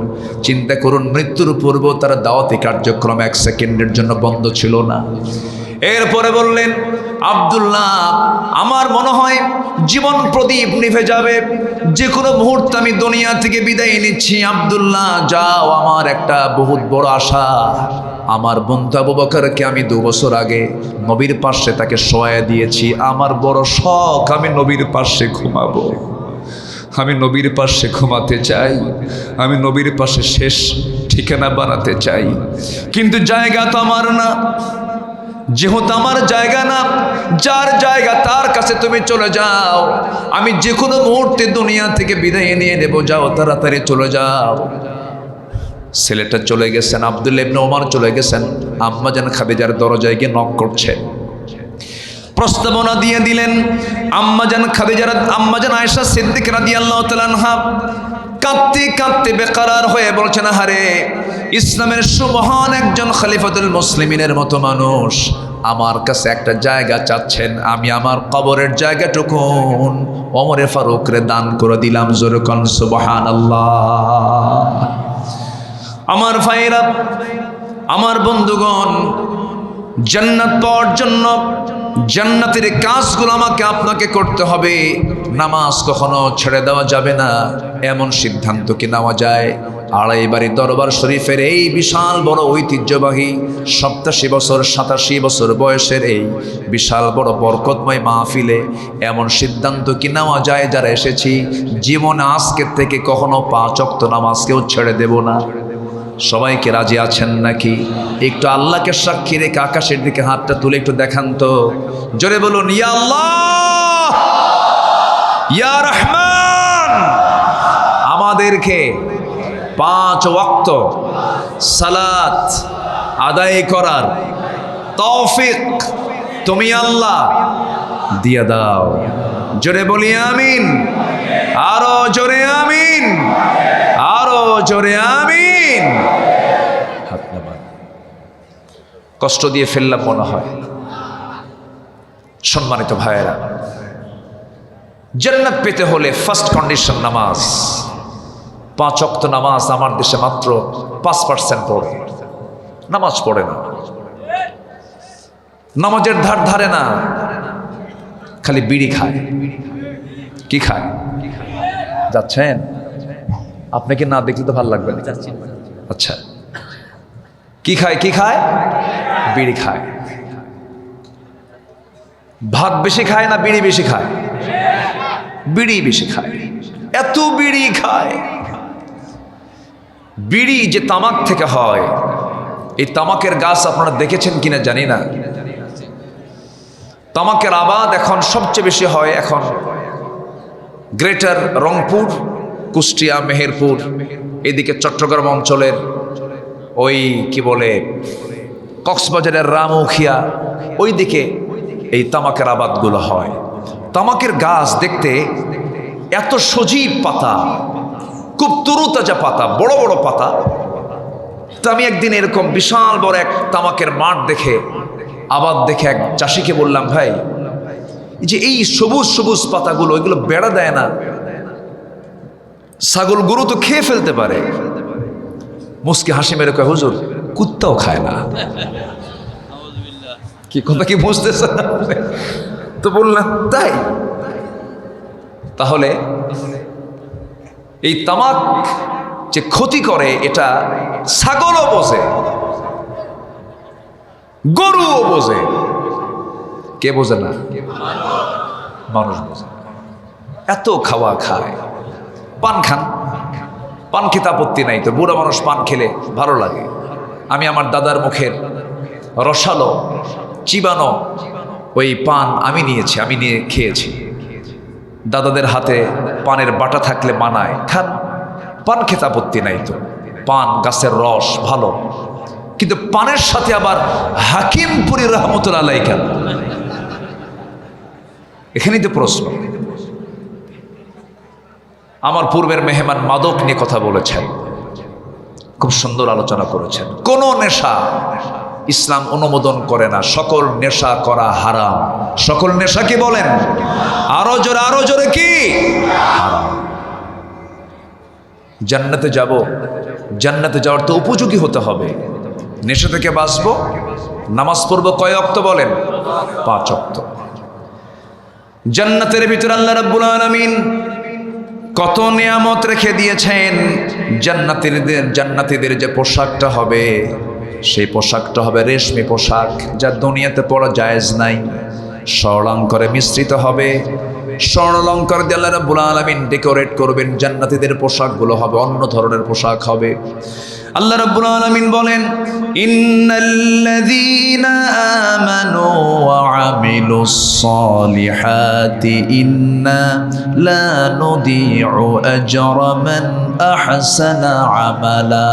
চিন্তা করুন, মৃত্যুর পূর্ব তার দাওয়াতি কার্যক্রম 1 সেকেন্ডের জন্য বন্ধ ছিল না। এরপরে বললেন, আব্দুল্লাহ আমার মনে হয় জীবন প্রদীপ নিভে যাবে, যে কোনো মুহূর্তে আমি দুনিয়া থেকে বিদায় নিচ্ছি। আব্দুল্লাহ যাও, আমার একটা বহুত বড় আশা, আমার বন্ধু আবু বকরকে আমি 2 বছর আগে নবীর পাশে তাকে শোয়া দিয়েছি। আমার বড় শখ, আমি নবীর পাশে ঘুমাবো, আমি নবীর পাশে ঘুমাতে চাই, আমি নবীর পাশে শেষ ঠিকানা বানাতে চাই, কিন্তু জায়গা তো আমার না। যেহেতু আমার জায়গা না, যার জায়গা তার কাছে তুমি চলে যাও। আমি যে কোনো মুহূর্তে দুনিয়া থেকে বিদায় নিয়ে নেব, যাও তাড়াতাড়ি চলে যাও। ছেলেটা চলে গেছেন, আব্দুল্লাহ ইবনে ওমর চলে গেছেন। আম্মাজান খাদিজার দরজায় গিয়ে নক করছে, প্রস্তাবনা দিয়ে দিলেন। আম্মাজান আয়েশা সিদ্দিক রাদিয়াল্লাহু তাআলা আনহা কাঁদতে কাঁদতে বেকারার হয়ে বলছেন, হারে ইসলামের সুমহান একজন খলিফাতুল মুসলিমিনের মতো মানুষ আমার কাছে একটা জায়গা চাচ্ছেন, আমি আমার কবরের জায়গাটুকু ওমরে ফারুকরে দান করে দিলাম। জোরে কোন সুবহানাল্লাহ। আমার ভাইরা, আমার বন্ধুগণ, জান্নাত পাওয়ার জন্য জান্নাতের কাজগুলো আমাকে আপনাকে করতে হবে। নামাজ কখনো ছেড়ে দেওয়া যাবে না, এমন সিদ্ধান্ত কি নেওয়া যায়? আড়াইবাড়ি দরবার শরীফের এই বিশাল বড় ঐতিহ্যবাহী 87 বছর 87 বছর বয়সের এই বিশাল বড় বরকতময় মাহফিলে এমন সিদ্ধান্ত কি নেওয়া যায় যারা এসেছি জীবনে আজকের থেকে কখনো 5 ওয়াক্ত নামাজকেও ছেড়ে দেব না? সবাইকে রাজি আছেন নাকি? একটু আল্লাহকে সাক্ষী রেখে আকাশের দিকে হাতটা তুলে একটু দেখান তো, জোরে বলুন, ইয়া আল্লাহ, ইয়া রহমান। আমাদেরকে 5 ওয়াক্ত সালাত আদায় করার তৌফিক তুমি আল্লাহ দিয়ে দাও। জোরে বলি আমিন, আরো জোরে আমিন, আরো জোরে আমিন। হাত নামান। কষ্ট দিয়ে ফেললাম মনে হয়। সম্মানিত ভাইয়েরা, জান্নাত পেতে হলে ফার্স্ট কন্ডিশন নামাজ। 5 ওয়াক্ত নামাজ আমার দেশে মাত্র 5% পড়ে, নামাজ পড়ে না, নামাজের ধার ধারে না, খালি বিড়ি খায়। কি খায়? যাচ্ছেন? আপনাকে না দেখলে তো ভালো লাগবে না। আচ্ছা, কি খায়? কি খায়? বিড়ি খায়। ভাত বেশি খায় না বিড়ি বেশি খায়? বিড়ি বেশি খায়। এত বিড়ি খায়। বিড়ি যে তামাক থেকে হয়, এই তামাকের গাছ আপনারা দেখেছেন কিনা জানি না। তামাকের আবাদ এখন সবচেয়ে বেশি হয় এখন গ্রেটার রংপুর, কুষ্টিয়া, মেহেরপুর, এদিকে চট্টগ্রাম অঞ্চলের ওই কি বলে কক্সবাজারের রামুখিয়া, ওই দিকে এই তামাকের আবাদগুলো হয়। তামাকের গাছ দেখতে এত সজীব পাতা, খুব তরুতাজা পাতা, বড় বড় পাতা। তো আমি একদিন এরকম বিশাল বড় এক তামাকের মাঠ দেখে, আবাদ দেখে এক চাষিকে বললাম, ভাই যে এই সবুজ সবুজ পাতাগুলো, এগুলো বেড়া দেয় না? ছাগল গরু তো খেয়ে ফেলতে পারে। মুসকি হাসি মেরে কয়, হুজুর কুত্তাও খায় না। কি কথা কি বুঝতেছে? তো বললাম তাই। তাহলে এই তামাক যে ক্ষতি করে এটা ছাগলও বোঝে, গরুও বোঝে। কে বোঝে না? মানুষ বোঝে। এত খাওয়া খায়। পান খান, পান খেতে আপত্তি নাই তো, বুড়া মানুষ পান খেলে ভালো লাগে। আমি আমার দাদার মুখের রসালো চিবানো ওই পান আমি নিয়েছি, আমি নিয়ে খেয়েছি। দাদাদের হাতে পানের বাটা থাকলে মানায়, খান। পান খেতে আপত্তি নাই তো, পান গাছের রস ভালো। কিন্তু পানের সাথে আবার হাকিমপুরি রহমতুল্লাহ আলাইহি কেন? এখানেই তো প্রশ্ন। আমার পূর্বের মেহমান মাদক নিয়ে কথা বলেছেন, খুব সুন্দর আলোচনা করেছেন। কোন নেশা ইসলাম অনুমোদন করে না, সকল নেশা করা হারাম। সকল নেশা কি বলেন? আরো জোরে কি? হারাম। জান্নাতে যাব, জান্নাতে যাওয়ার তো উপযোগী হতে হবে। নেশা থেকে বাঁচবো, নামাজ পড়বো কয় ওয়াক্ত বলেন? 5 ওয়াক্ত। জান্নাতের ভিতরে আল্লাহ রাব্বুল আলামিন কত নিয়ামত রেখে দিয়েছেন। জান্নাতীদের যে পোশাকটা হবে, সেই পোশাকটা হবে রেশমি পোশাক, যা দুনিয়াতে পরা জায়েজ নাই। স্বর্ণাঙ্করে মিশ্রিত হবে, স্বর্ণালঙ্কার দিয়ে আল্লাহ রাব্বুল আলামিন ডেকোরেট করবেন। জান্নাতীদের পোশাকগুলো হবে অন্য ধরনের পোশাক হবে। আল্লাহ রাব্বুল আলামিন বলেন, ইন্নাল্লাযীনা আমানু ওয়া আমিলুস সালিহাতি ইন্না লা নুদিউ আজরা মান আহসানা আমালা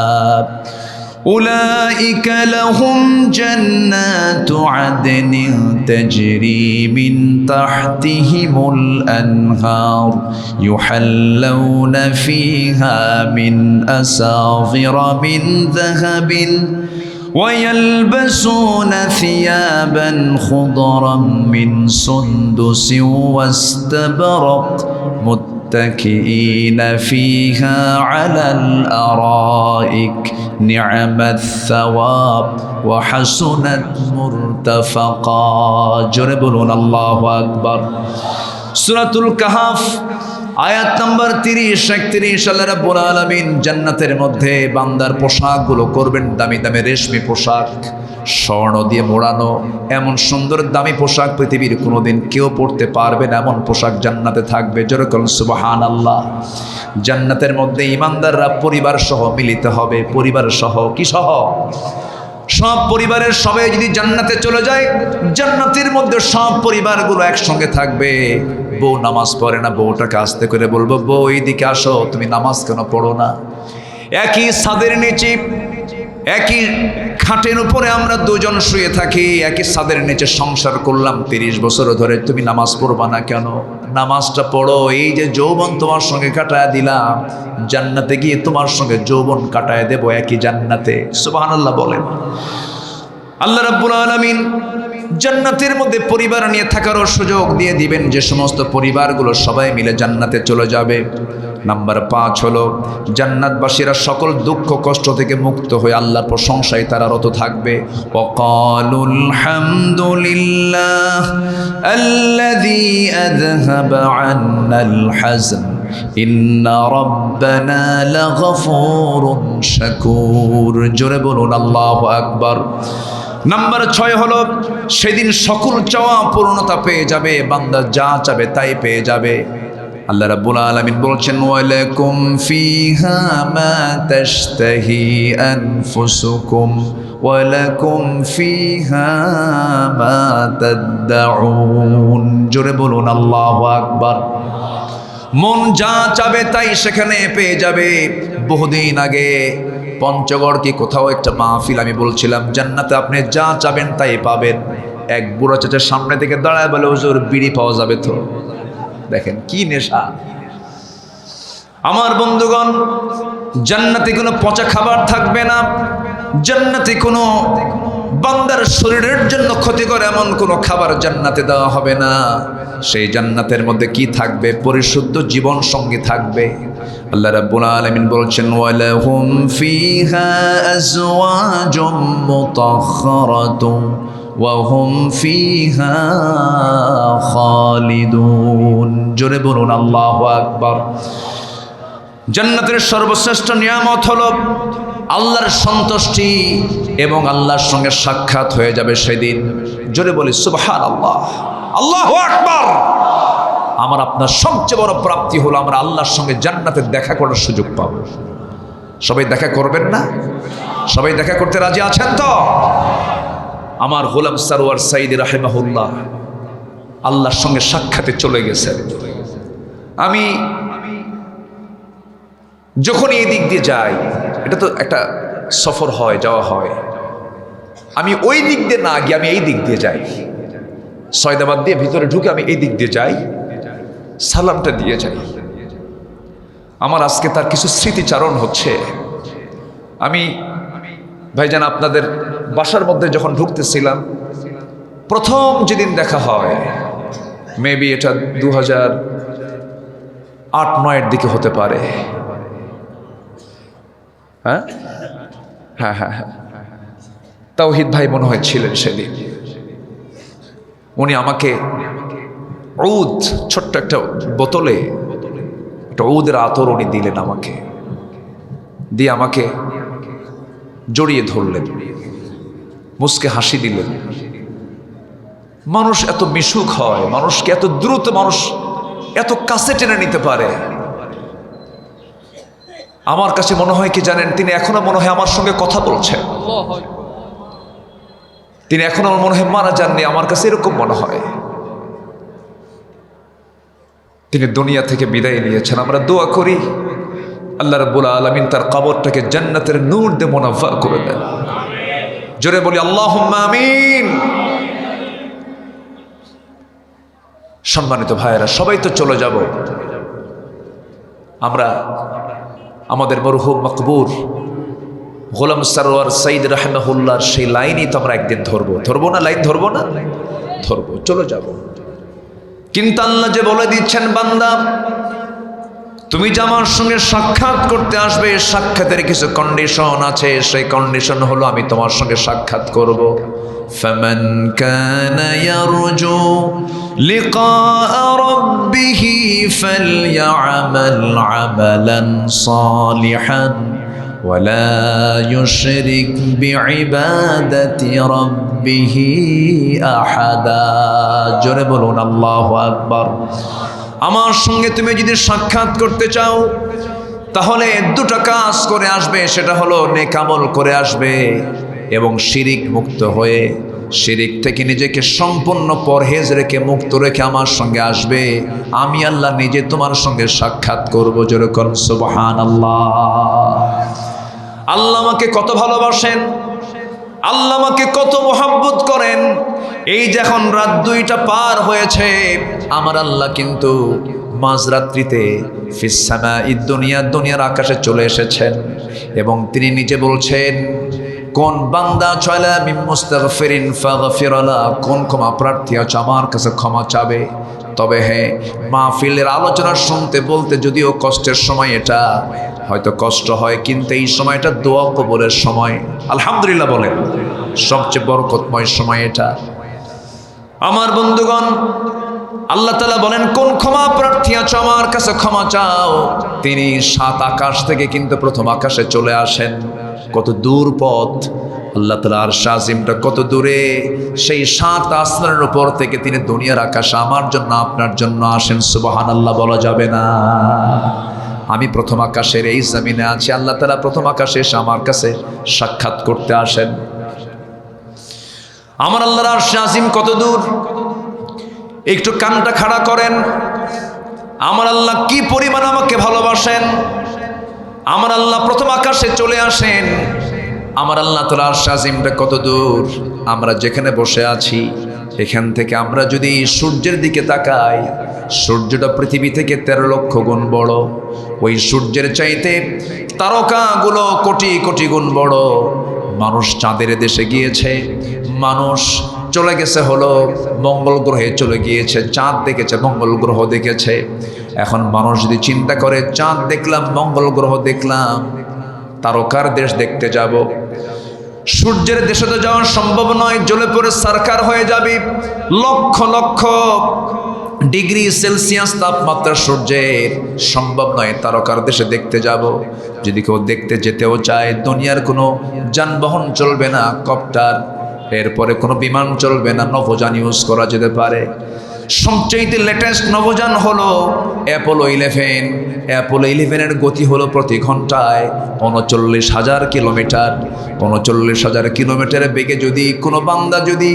أولئك لهم جنات عدن تجري من تحتهم الأنهار يحلون فيها من أساور من ذهب ويلبسون ثيابا خضرا من سندس واستبرق متكئين فيها على الأرائك نعم الثواب وحسنت مرتفقا জোরে বলুন আল্লাহু আকবার। সূরাতুল কাহফ আয়াত নাম্বার 30-31 আল্লাহ রাব্বুল আলামিন জান্নাতের মধ্যে বান্দার পোশাকগুলো করবেন দামি দামি রেশমি পোশাক, স্বর্ণ দিয়ে মোড়ানো। এমন সুন্দর দামি পোশাক পৃথিবীর কোনোদিন কেউ পরতে পারবে না, এমন পোশাক জান্নাতে থাকবে। জোরে বলুন সুবহানাল্লাহ। জান্নাতের মধ্যে ইমানদাররা পরিবার সহ মিলিত হবে। পরিবার সহ কি সহ? সব পরিবারের সবাই যদি জান্নাতে চলে যায়, জান্নাতের মধ্যে সব পরিবারগুলো একসঙ্গে থাকবে। বউ নামাজ পড়ে না, বউটাকে আস্তে করে বলবো, বউ এইদিকে আসো, তুমি নামাজ কেন পড়ো না? একই ছাদের নিচে একই খাটের উপরে আমরা দুজন শুয়ে থাকি, একই ছাদের নিচে সংসার করলাম 30 বছর ধরে, তুমি নামাজ পড়বা না কেন? নামাজটা পড়ো। এই যে যৌবন তোমার সঙ্গে কাটায় দিলাম, জান্নাতে গিয়ে তোমার সঙ্গে যৌবন কাটায় দেব একই জান্নাতে। সুবহানাল্লাহ বলেন। আল্লাহ রাব্বুল আলামিন জান্নাতের মধ্যে পরিবার নিয়ে থাকারও সুযোগ দিয়ে দিবেন, যে সমস্ত পরিবারগুলো সবাই মিলে জান্নাতে চলে যাবে। নাম্বার 5 হলো জান্নাতবাসীরা সকল দুঃখ কষ্ট থেকে মুক্ত হয়ে আল্লাহর প্রশংসায় তারা রত থাকবে। ওয়াকালুল হামদুলিল্লাহ আল্লাযী আযহাবা আন্নাল হাযন ইন্না রাব্বানা লাগফুরুন শাকুর। জোরে বলুন আল্লাহু আকবার। নাম্বার 6 হলো সেদিন সকল চাওয়া পূর্ণতা পেয়ে যাবে, বান্দা যা চাবে তাই পেয়ে যাবে। আল্লাহ রাব্বুল আলামিন বলছেন, ওয়ালাকুম ফিহা মা তাশতাহি আনফুসুকুম ওয়ালাকুম ফিহা মা তাদউন। জোরে বলুন আল্লাহু আকবার। মন যা চাবে তাই সেখানে পেয়ে যাবে। বহুদিন আগে পঞ্চগড় কি কোথাও একটা মাহফিল আমি বলছিলাম, জান্নাতে আপনি যা চাবেন তাই পাবেন। এক বুড়া চাচার সামনে থেকে দাঁড়ায় বলে, হুজুর বিড়ি পাওয়া যাবে তো? দেখেন কি নেশা। আমার বন্ধুগণ, জান্নাতে কোনো পচা খাবার থাকবে না, জান্নাতে কোনো বান্দার শরীরের জন্য ক্ষতিকর এমন কোনো খাবার জান্নাতে দেওয়া হবে না। সেই জান্নাতের মধ্যে কি থাকবে? পরিশুদ্ধ জীবন সঙ্গী থাকবে। আল্লাহ রাব্বুল আলামিন বলছেন, ওয়ালাহুম ফিহা আজওয়াজুম মুতাহহারাতুন ওয়া হুম ফিহা খালিদুন। জোরে বলুন আল্লাহু আকবার। জান্নাতের সর্বশ্রেষ্ঠ নিয়ামত হলো আল্লাহর সন্তুষ্টি এবং আল্লাহর সঙ্গে সাক্ষাৎ হয়ে যাবে সেদিন। জোরে বলি সুবহানাল্লাহ, আল্লাহু আকবার। আমার আপনার সবচেয়ে বড় প্রাপ্তি হলো আমরা আল্লাহর সঙ্গে জান্নাতে দেখা করার সুযোগ পাবো। সবাই দেখা করবেন না? সবাই দেখা করতে রাজি আছেন তো? আমার গোলাম সারওয়ার সাইদি রাহিমাহুল্লাহ আল্লাহর সঙ্গে সাক্ষাতে চলে গেছেন। আমি যখন এই দিক দিয়ে যাই, এটা তো একটা সফর হয়, যাওয়া হয়, আমি ওই দিক দিয়ে না গিয়ে আমি এই দিক দিয়ে যাই, সয়দাবাদ দিয়ে ভিতরে ঢুকে আমি এই দিক দিয়ে যাই, সালামটা দিয়ে যাই। আমার আজকে তার কিছু স্মৃতিচারণ হচ্ছে। আমি ভাইজান আপনাদের বাসার মধ্যে যখন ঢুকতেছিলাম, প্রথম যেদিন দেখা হয়, মেবি এটা 2008-09 দিকে হতে পারে। হ্যাঁ হ্যাঁ হ্যাঁ হ্যাঁ তাওহিদ ভাই মনে হয় ছিলেন সেদিন। উনি আমাকে ঔদ, ছোট্ট একটা বোতলে একটা ঔদের আতর উনি দিলেন আমাকে, দিয়ে আমাকে জড়িয়ে ধরলেন, মুচকে হাসি দিলেন। মানুষ এত মিশুক হয়, মানুষকে এত দ্রুত মানুষ এত কাছে টেনে নিতে পারে। আমার কাছে মনে হয় কি জানেন, তিনি এখনো মনে হয় আমার সঙ্গে কথা বলছেন, তিনি এখনো আমার মনে হয় মারা যাননি, আমার কাছে এরকম মনে হয়। তিনি দুনিয়া থেকে বিদায় নিয়েছেন। আমরা দোয়া করি আল্লাহ রাব্বুল আলামিন তার কবরটাকে জান্নাতের নূর দিয়ে মুনাফফার করে দেন। জোরে বলি আল্লাহুম্মা আমিন। সম্মানিত ভাইয়েরা, সবাই তো চলে যাব, আমরা আমাদের মরহুম মকবুর গোলাম সরওয়ার সঈদ রাহিমাহুল্লাহর সেই লাইনই তো আমরা একদিন ধরবো না? লাইন ধরবো না? ধরবো, চলে যাব। কিন্তু আল্লাহ যে বলে দিচ্ছেন, বান্দা তুমি যে আমার সঙ্গে সাক্ষাৎ করতে আসবে, সাক্ষাতের কিছু কন্ডিশন আছে। সেই কন্ডিশন হলো আমি তোমার সঙ্গে সাক্ষাৎ করব। ফামান কানা ইয়ারজু লিকা রাব্বিহি ফালইআমাল আমালান সালিহান ওয়ালা ইউশরিক বিইবাদাতি রাব্বিহি আহাদা। জোরে বলুন আল্লাহু আকবার। আমার সঙ্গে তুমি যদি সাক্ষাৎ করতে চাও তাহলে দুটো কাজ করে আসবে। সেটা হলো নেক আমল করে আসবে এবং শিরিক মুক্ত হয়ে, শিরিক থেকে নিজেকে সম্পূর্ণ পরহেজ রেখে মুক্ত রেখে আমার সঙ্গে আসবে। আমি আল্লাহ নিজে তোমার সঙ্গে সাক্ষাৎ করব। যেরকম সুবহানাল্লাহ। আল্লাহ আমাকে কত ভালোবাসেন, আল্লাহ আমাকে কত মহব্বত করেন। এই যে এখন রাত 2টা পার হয়েছে, আমার আল্লাহ কিন্তু মাঝরাত্রিতে ফিস সামাঈদ দুনিয়া, দুনিয়ার আকাশে চলে এসেছেন এবং তিনি নিজে বলছেন, কোন বান্দা চলা মিন মুস্তাগফিরিন ফাগফির লা, কোন ক্ষমা প্রার্থী আছে আমার কাছে ক্ষমা চাবে। তবে হ্যাঁ, মাহফিলের আলোচনা শুনতে বলতে যদিও কষ্টের সময়, এটা হয়তো কষ্ট হয়, কিন্তু এই সময়টা দোয়া কবুলের সময়। আলহামদুলিল্লাহ বলেন, সবচেয়ে বরকতময় সময় এটা। আমার বন্ধুগণ, আল্লাহ তাআলা বলেন, কোন ক্ষমা প্রার্থী আছো আমার কাছে ক্ষমা চাও। তিনি 7 আকাশ থেকে কিন্তু প্রথম আকাশে চলে আসেন। কত দূর পথ, আল্লাহ তাআলা আরশ আজিমটা কত দূরে, সেই 7 আসমানের উপর থেকে তিনি দুনিয়ার আকাশে আমার জন্য আপনার জন্য আসেন। সুবহানাল্লাহ বলা যাবে না? আমি প্রথম আকাশের এই জমিনে আছি, আল্লাহ তাআলা প্রথম আকাশে এসে আমার কাছে সাক্ষাৎ করতে আসেন। আমার আল্লাহর আরশ আজিম কত দূর, একটু কানটা খাড়া করেন। আমার আল্লাহ কি পরিমাণ আমাকে ভালোবাসেন। আমার আল্লাহ প্রথম আকাশে চলে আসেন। আমার আল্লাহ তাআলার আরশ আজিমটা কত দূর, আমরা যেখানে বসে আছি এখান থেকে আমরা যদি সূর্যের দিকে তাকাই, সূর্যটা পৃথিবী থেকে 13 লক্ষ গুণ বড়। ওই সূর্যের চাইতে তারকাগুলো কোটি কোটি গুণ বড়। মানুষ চাঁদের দেশে গিয়েছে, মানুষ চলে গেছে হলো মঙ্গল গ্রহে চলে গিয়েছে, চাঁদ দেখেছে, মঙ্গল গ্রহ দেখেছে। এখন মানুষ যদি চিন্তা করে, চাঁদ দেখলাম, মঙ্গল গ্রহ দেখলাম, তারকার দেশ দেখতে যাব, সূর্যের দেশে তো যাওয়া সম্ভব নয়, জ্বলে পড়ে সারকার হয়ে যাবে। লক্ষ লক্ষ ডিগ্রি সেলসিয়াস তাপমাত্রা সূর্যের, সম্ভব নয় তারকার দেশে দেখতে যাব। যদি কেউ দেখতে যেতেও চায়, দুনিয়ার কোনো যানবাহন চলবে না, কপ্টার, এরপরে কোনো বিমান চলবে না, নভোযান ইউজ করা যেতে পারে। সবচেয়ে লেটেস্ট নভোযান হলো অ্যাপোলো 11। অ্যাপোলো 11-এর গতি হলো প্রতি ঘন্টায় 39,000 কিলোমিটার। 39,000 কিলোমিটারের বেগে যদি কোনো বান্দা যদি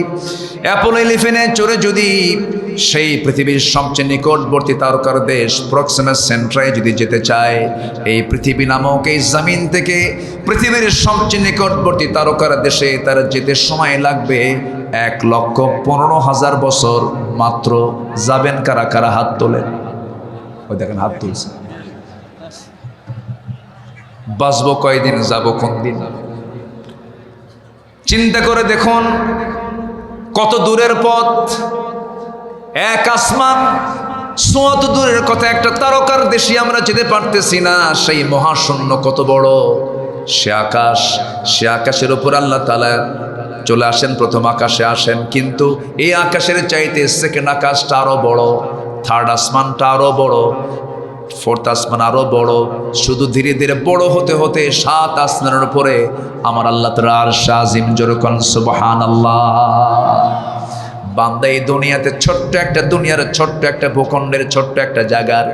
অ্যাপোলো 11-এ চড়ে যদি সেই পৃথিবীর সবচেয়ে নিকটবর্তী তারকার দেশ প্রক্সিমা সেন্ট্রায় যদি যেতে চায়, এই পৃথিবী নামক এই জমিন থেকে পৃথিবীর সবচেয়ে নিকটবর্তী তারকার দেশে তার যেতে সময় লাগবে 1,15,000 বছর মাত্র। যাবেন কারা কারা? হাত তোলেন। ওই দেখেন হাত তুলছে। বাঁচবো কয়দিন, যাবো কোন দিন? চিন্তা করে দেখুন কত দূরের পথ। এক আসমান ছোঁয়াত দূরের কথা, একটা তারকার দেশে আমরা যেতে পারতেছি না। সেই মহাশূন্য কত বড় সে আকাশ, সে আকাশের উপর আল্লাহ তাআলা চলে আসেন, প্রথম আকাশে আসেন। কিন্তু এই আকাশের চাইতে সেকেন্ড আকাশটা আরো বড়, থার্ড আসমানটা আরো বড়, ফোর্থ আসমান আরো বড়। শুধু ধীরে ধীরে বড় হতে হতে 7 আসমানের উপরে আমার আল্লাহ তাআলার আরশ আজিম। যেরকম সুবহানাল্লাহ। বান্দা এই দুনিয়াতে ছোট্ট একটা দুনিয়ার ছোট্ট একটা ভূখণ্ডের ছোট্ট একটা জায়গার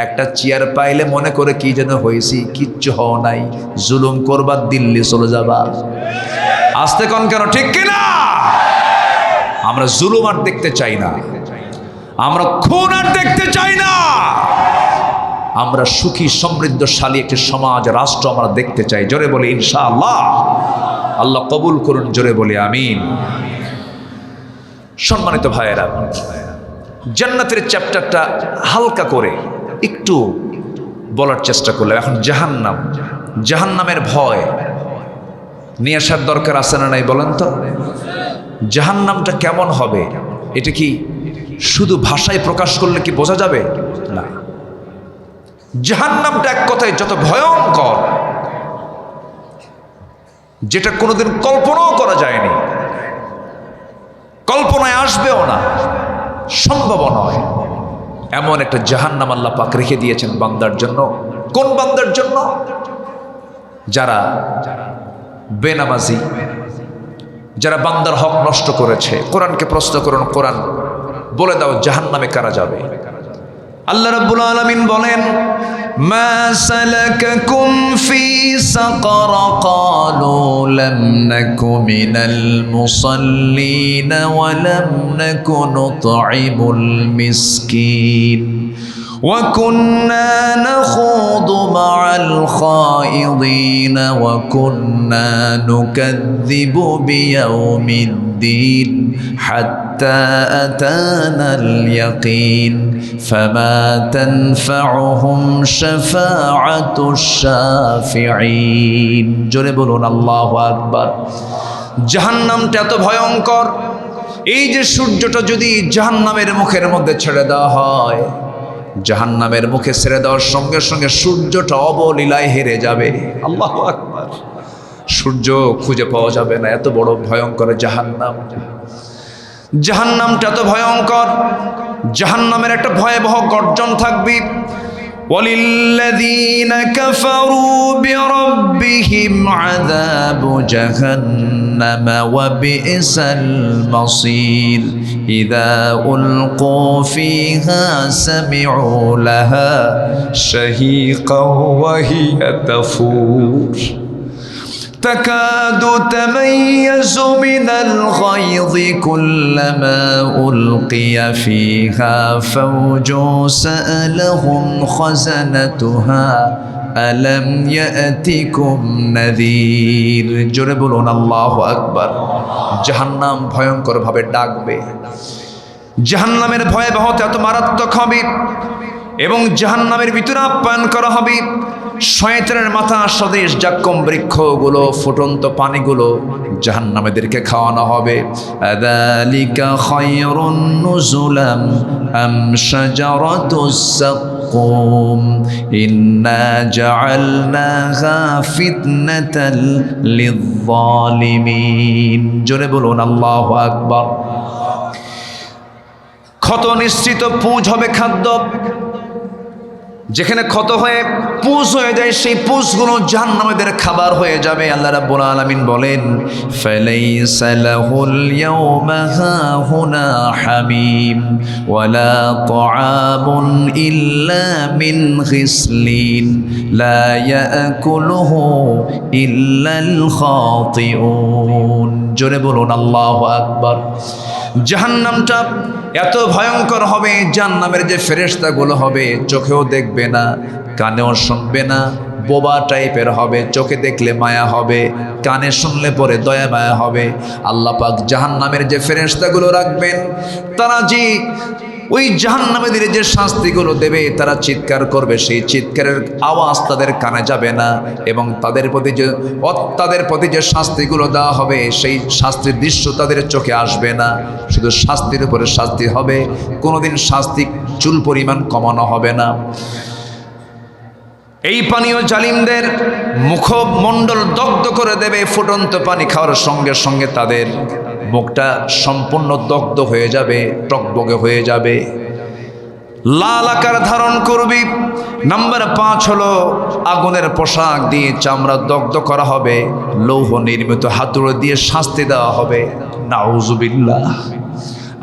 একটা চেয়ার পাইলে মনে করে কি যেন হয়েছি, কিচ্ছু হওয়া নাই, জুলুম করবা দিল্লি চলে যাবা। আসতে কোন কেন, ঠিক কিনা? আমরা জুলুম আর দেখতে চাই না, আমরা খুন আর দেখতে চাই না, আমরা সুখী সমৃদ্ধশালী একটি সমাজ রাষ্ট্র আমরা দেখতে চাই। জোরে বলি ইনশাআল্লাহ। আল্লাহ কবুল করুন, জোরে বলি আমিন। সম্মানিত ভাইয়েরা, জান্নাতের চ্যাপ্টারটা হালকা করে একটু বলার চেষ্টা করলাম। এখন জাহান্নাম, জাহান্নামের ভয় নিয়ে আসার দরকার আছে না নাই বলেন তো? জাহান্নামটা কেমন হবে এটা কি শুধু ভাষায় প্রকাশ করলে কি বোঝা যাবে? না। জাহান্নামটা এক কথায় যত ভয়ঙ্কর, যেটা কোনোদিন কল্পনাও করা যায়নি, কল্পনায় আসবেও না, সম্ভব নয়, এমন একটা জাহান্নাম আল্লাহ পাক রেখে দিয়েছেন বান্দার জন্য। কোন বান্দার জন্য? যারা বেনামাজি, যারা বান্দার হক নষ্ট করেছে। কোরআনকে প্রশ্ন করুন, কোরআন বলে দাও জাহান্নামে কারা যাবে। আল্লাহ রাব্বুল আলামিন বলেন, মা সালাকাকুম ফি সাকার ক্বালু লাম নাকু মিনাল মুসাল্লিন ওয়া লাম নাকু নুতঈমুল মিসকিন ওয়া কুন্না নাখুদু মা'আল খায়িদিন ওয়া কুন্না নুকাযযিবু বিয়াউমিদ্দিন হাত্তা আতানাল ইয়াকিন ফামা তানফাউহুম শাফাআতুশ শাফিঈন। জোরে বলুন আল্লাহু আকবার। জাহান্নামটা এত ভয়ঙ্কর, এই যে সূর্যটা যদি জাহান্নামের মুখের মধ্যে ছেড়ে দেওয়া হয়, জাহান্নামের মুখে ছেড়ে দেওয়ার সঙ্গে সঙ্গে সূর্যটা অবলীলায় হেরে যাবে। আল্লাহু আকবার। সূর্য খুঁজে পাওয়া যাবে না, এত বড় ভয়ঙ্কর জাহান্নাম। জাহান্নামটা এত ভয়ঙ্কর, জাহান্নামের একটা ভয়াবহ গর্জন থাকবে। ওয়ালিল্লাযীনা কাফারু বিরাব্বিহিম আযাবু জাহান্নাম ওয়া বি'সাল মাসীর ইযা উলকু ফিহা সামি'উ লাহা শাহীকাও ওয়া হিয়া তাফুর تكاد تميز من الغيظ كلما ألقي فيها فوج سألهم خزنتها ألم يأتكم نذير। জোরে বলুন আল্লাহু আকবার। জাহান্নাম ভয়ঙ্কর ভাবে ডাকবে। জাহান্নামের ভয়াবহতা এত মারাত্মক হবে এবং জাহান্নামের ভিতরে আপ্যায়ন করা হবে শয়তানের মাথা সদৃশ জাক্কুম বৃক্ষগুলো, ফুটন্ত পানিগুলো জাহান্নামীদেরকে খাওয়ানো হবে। আযালিকা খায়রুন নুজুলাম আম শাজারাতুস সাক্কুম ইন্না জাআলনাহা ফিতনাতাল লিয-যালিমিন। জোরে বলুন আল্লাহু আকবার। ক্ষত নিশ্চিত পুঁজ হবে খাদ্য, যেখানে ক্ষত হয়ে পুঁজ হয়ে যায় সেই পুঁজগুলো জাহান্নামীদের খাবার হয়ে যাবে। আল্লাহ রাব্বুল আলামিন বলেন, ফালাইসা লাহুল ইয়াওমা হাহুনা হামিম ওয়ালা তাআমুন ইল্লা মিন গিসলিন লা ইয়াকুলুহু ইল্লাল খাতিউন। জোরে বলুন আল্লাহু আকবার। জাহান্নামটা এত ভয়ঙ্কর হবে, জাহান্নামের যে ফেরেশতাগুলো হবে চোখেও দেখবে না, কানেও শুনবে না, বোবা টাইপের হবে। চোখে দেখলে মায়া হবে, কানে শুনলে পরে দয়া মায়া হবে। আল্লাহ পাক জাহান্নামের যে ফেরেশতাগুলো রাখবেন, তারা যে ওই জাহান্নামীদের যে শাস্তিগুলো দেবে, তারা চিৎকার করবে, সেই চিৎকারের আওয়াজ তাদের কানে যাবে না এবং তাদের প্রতি যে শাস্তিগুলো দেওয়া হবে সেই শাস্তির দৃশ্য তাদের চোখে আসবে না। শুধু শাস্তির উপরে শাস্তি হবে, কোনোদিন শাস্তি চুল পরিমাণ কমানো হবে না। এই পানীয় জালিমদের মুখমণ্ডল দগ্ধ করে দেবে। ফুটন্ত পানি খাওয়ার সঙ্গে সঙ্গে তাদের মুখটা সম্পূর্ণ দগ্ধ হয়ে যাবে, টকবগে হয়ে যাবে, লাল আকার ধারণ করবি। নাম্বার 5 হলো আগুনের পোশাক দিয়ে চামড়া দগ্ধ করা হবে, লৌহ নির্মিত হাতুড়ি দিয়ে শাস্তি দেওয়া হবে। নাউজুবিল্লাহ।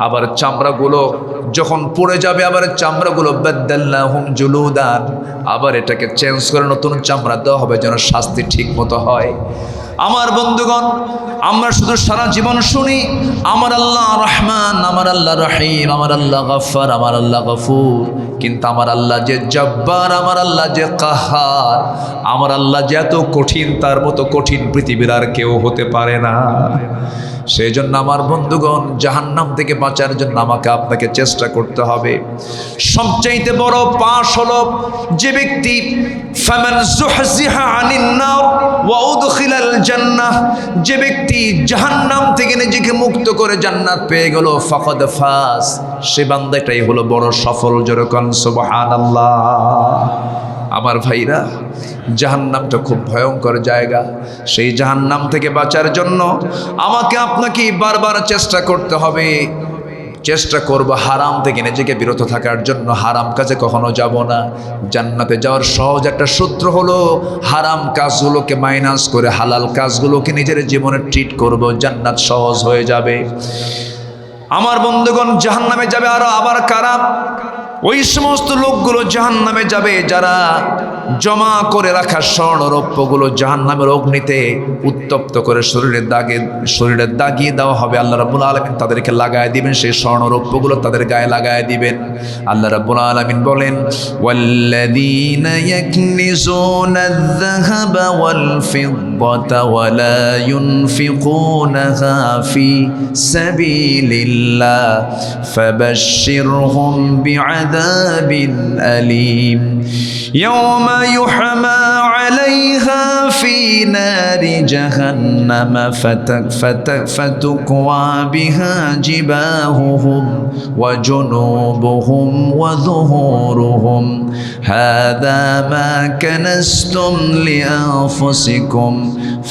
আবার চামড়াগুলো যখন পড়ে যাবে, আবার চামড়াগুলো বাদদালনাহুম জুলুদান, আবার এটাকে চেঞ্জ করে নতুন চামড়া দেওয়া হবে যেন শাস্তি ঠিক মতো হয়। আমার বন্ধুগণ, আমরা শুধু সারা জীবন শুনি আমার আল্লাহ রহমান, আমার আল্লাহ রহিম, আমার আল্লাহ গফফার, আমার আল্লাহ গফুর, কিন্তু আমার আল্লাহ যে জব্বার, আমার আল্লাহ যে কাহার, আমার আল্লাহ যে এত কঠিন, তার মতো কঠিন পৃথিবীর আর কেউ হতে পারে না। সেই জন্য আমার বন্ধুগণ, জাহান্নাম থেকে বাঁচার জন্য আমাকে আপনাকে চেষ্টা করতে হবে। সবচাইতে বড় পাশ হলো যে ব্যক্তি ফামান যুহজিহা আনিন নার ওয়া উদখিলাল জান্নাহ, যে ব্যক্তি জাহান্নাম থেকে নিজেকে মুক্ত করে জান্নাত পেয়ে গেল, ফাকাদ ফাজ, সে বান্দাটাই হলো বড় সফল। জোরে কোন সুবহানাল্লাহ। আমার ভাইরা, জাহান্নামটা খুব ভয়ঙ্কর জায়গা। সেই জাহান্নাম থেকে বাঁচার জন্য আমাকে আপনাকে বারবার চেষ্টা করতে হবে। চেষ্টা করব হারাম থেকে নিজেকে বিরত থাকার জন্য, হারাম কাজে কখনো যাব না। জান্নাতে যাওয়ার সহজ একটা সূত্র হলো হারাম কাজগুলোকে মাইনাস করে হালাল কাজগুলোকে নিজের জীবনে ট্রিট করব, জান্নাত সহজ হয়ে যাবে। আমার বন্ধুগণ, জাহান্নামে যাবে আবার কারা? ওই সমস্ত লোকগুলো জাহান্নামে যাবে যারা জমা করে রাখা স্বর্ণরৌপ্যগুলো জাহান্নামের অগ্নিতে উত্তপ্ত করে শরীরে দাগিয়ে দেওয়া হবে। আল্লাহ রাব্বুল আলামিন তাদেরকে লাগায় দিবেন, সেই স্বর্ণরৌপ্যগুলো তাদের গায়ে লাগায় দিবেন। আল্লাহ রাব্বুল আলামিন বলেন, ওয়াল্লাযীনা ইয়াকনিজুনা আয-যাহাবা ওয়াল ফিদ্দাতা ওয়া লা ইউনফিকুনাহা ফি সাবিলিল্লাহ ফাবাশশিরহুম বিআযাবিন আলীম ইয়াওমা ইউহমা আলাইহা ফি নারি জাহান্নাম ফাতুকওয়া বিহা জিবাহুহুম ওয়া জুনুবুহুম ওয়া যুহুরুহুম হাযা মা কানাসতুম লিআনফুসিকুম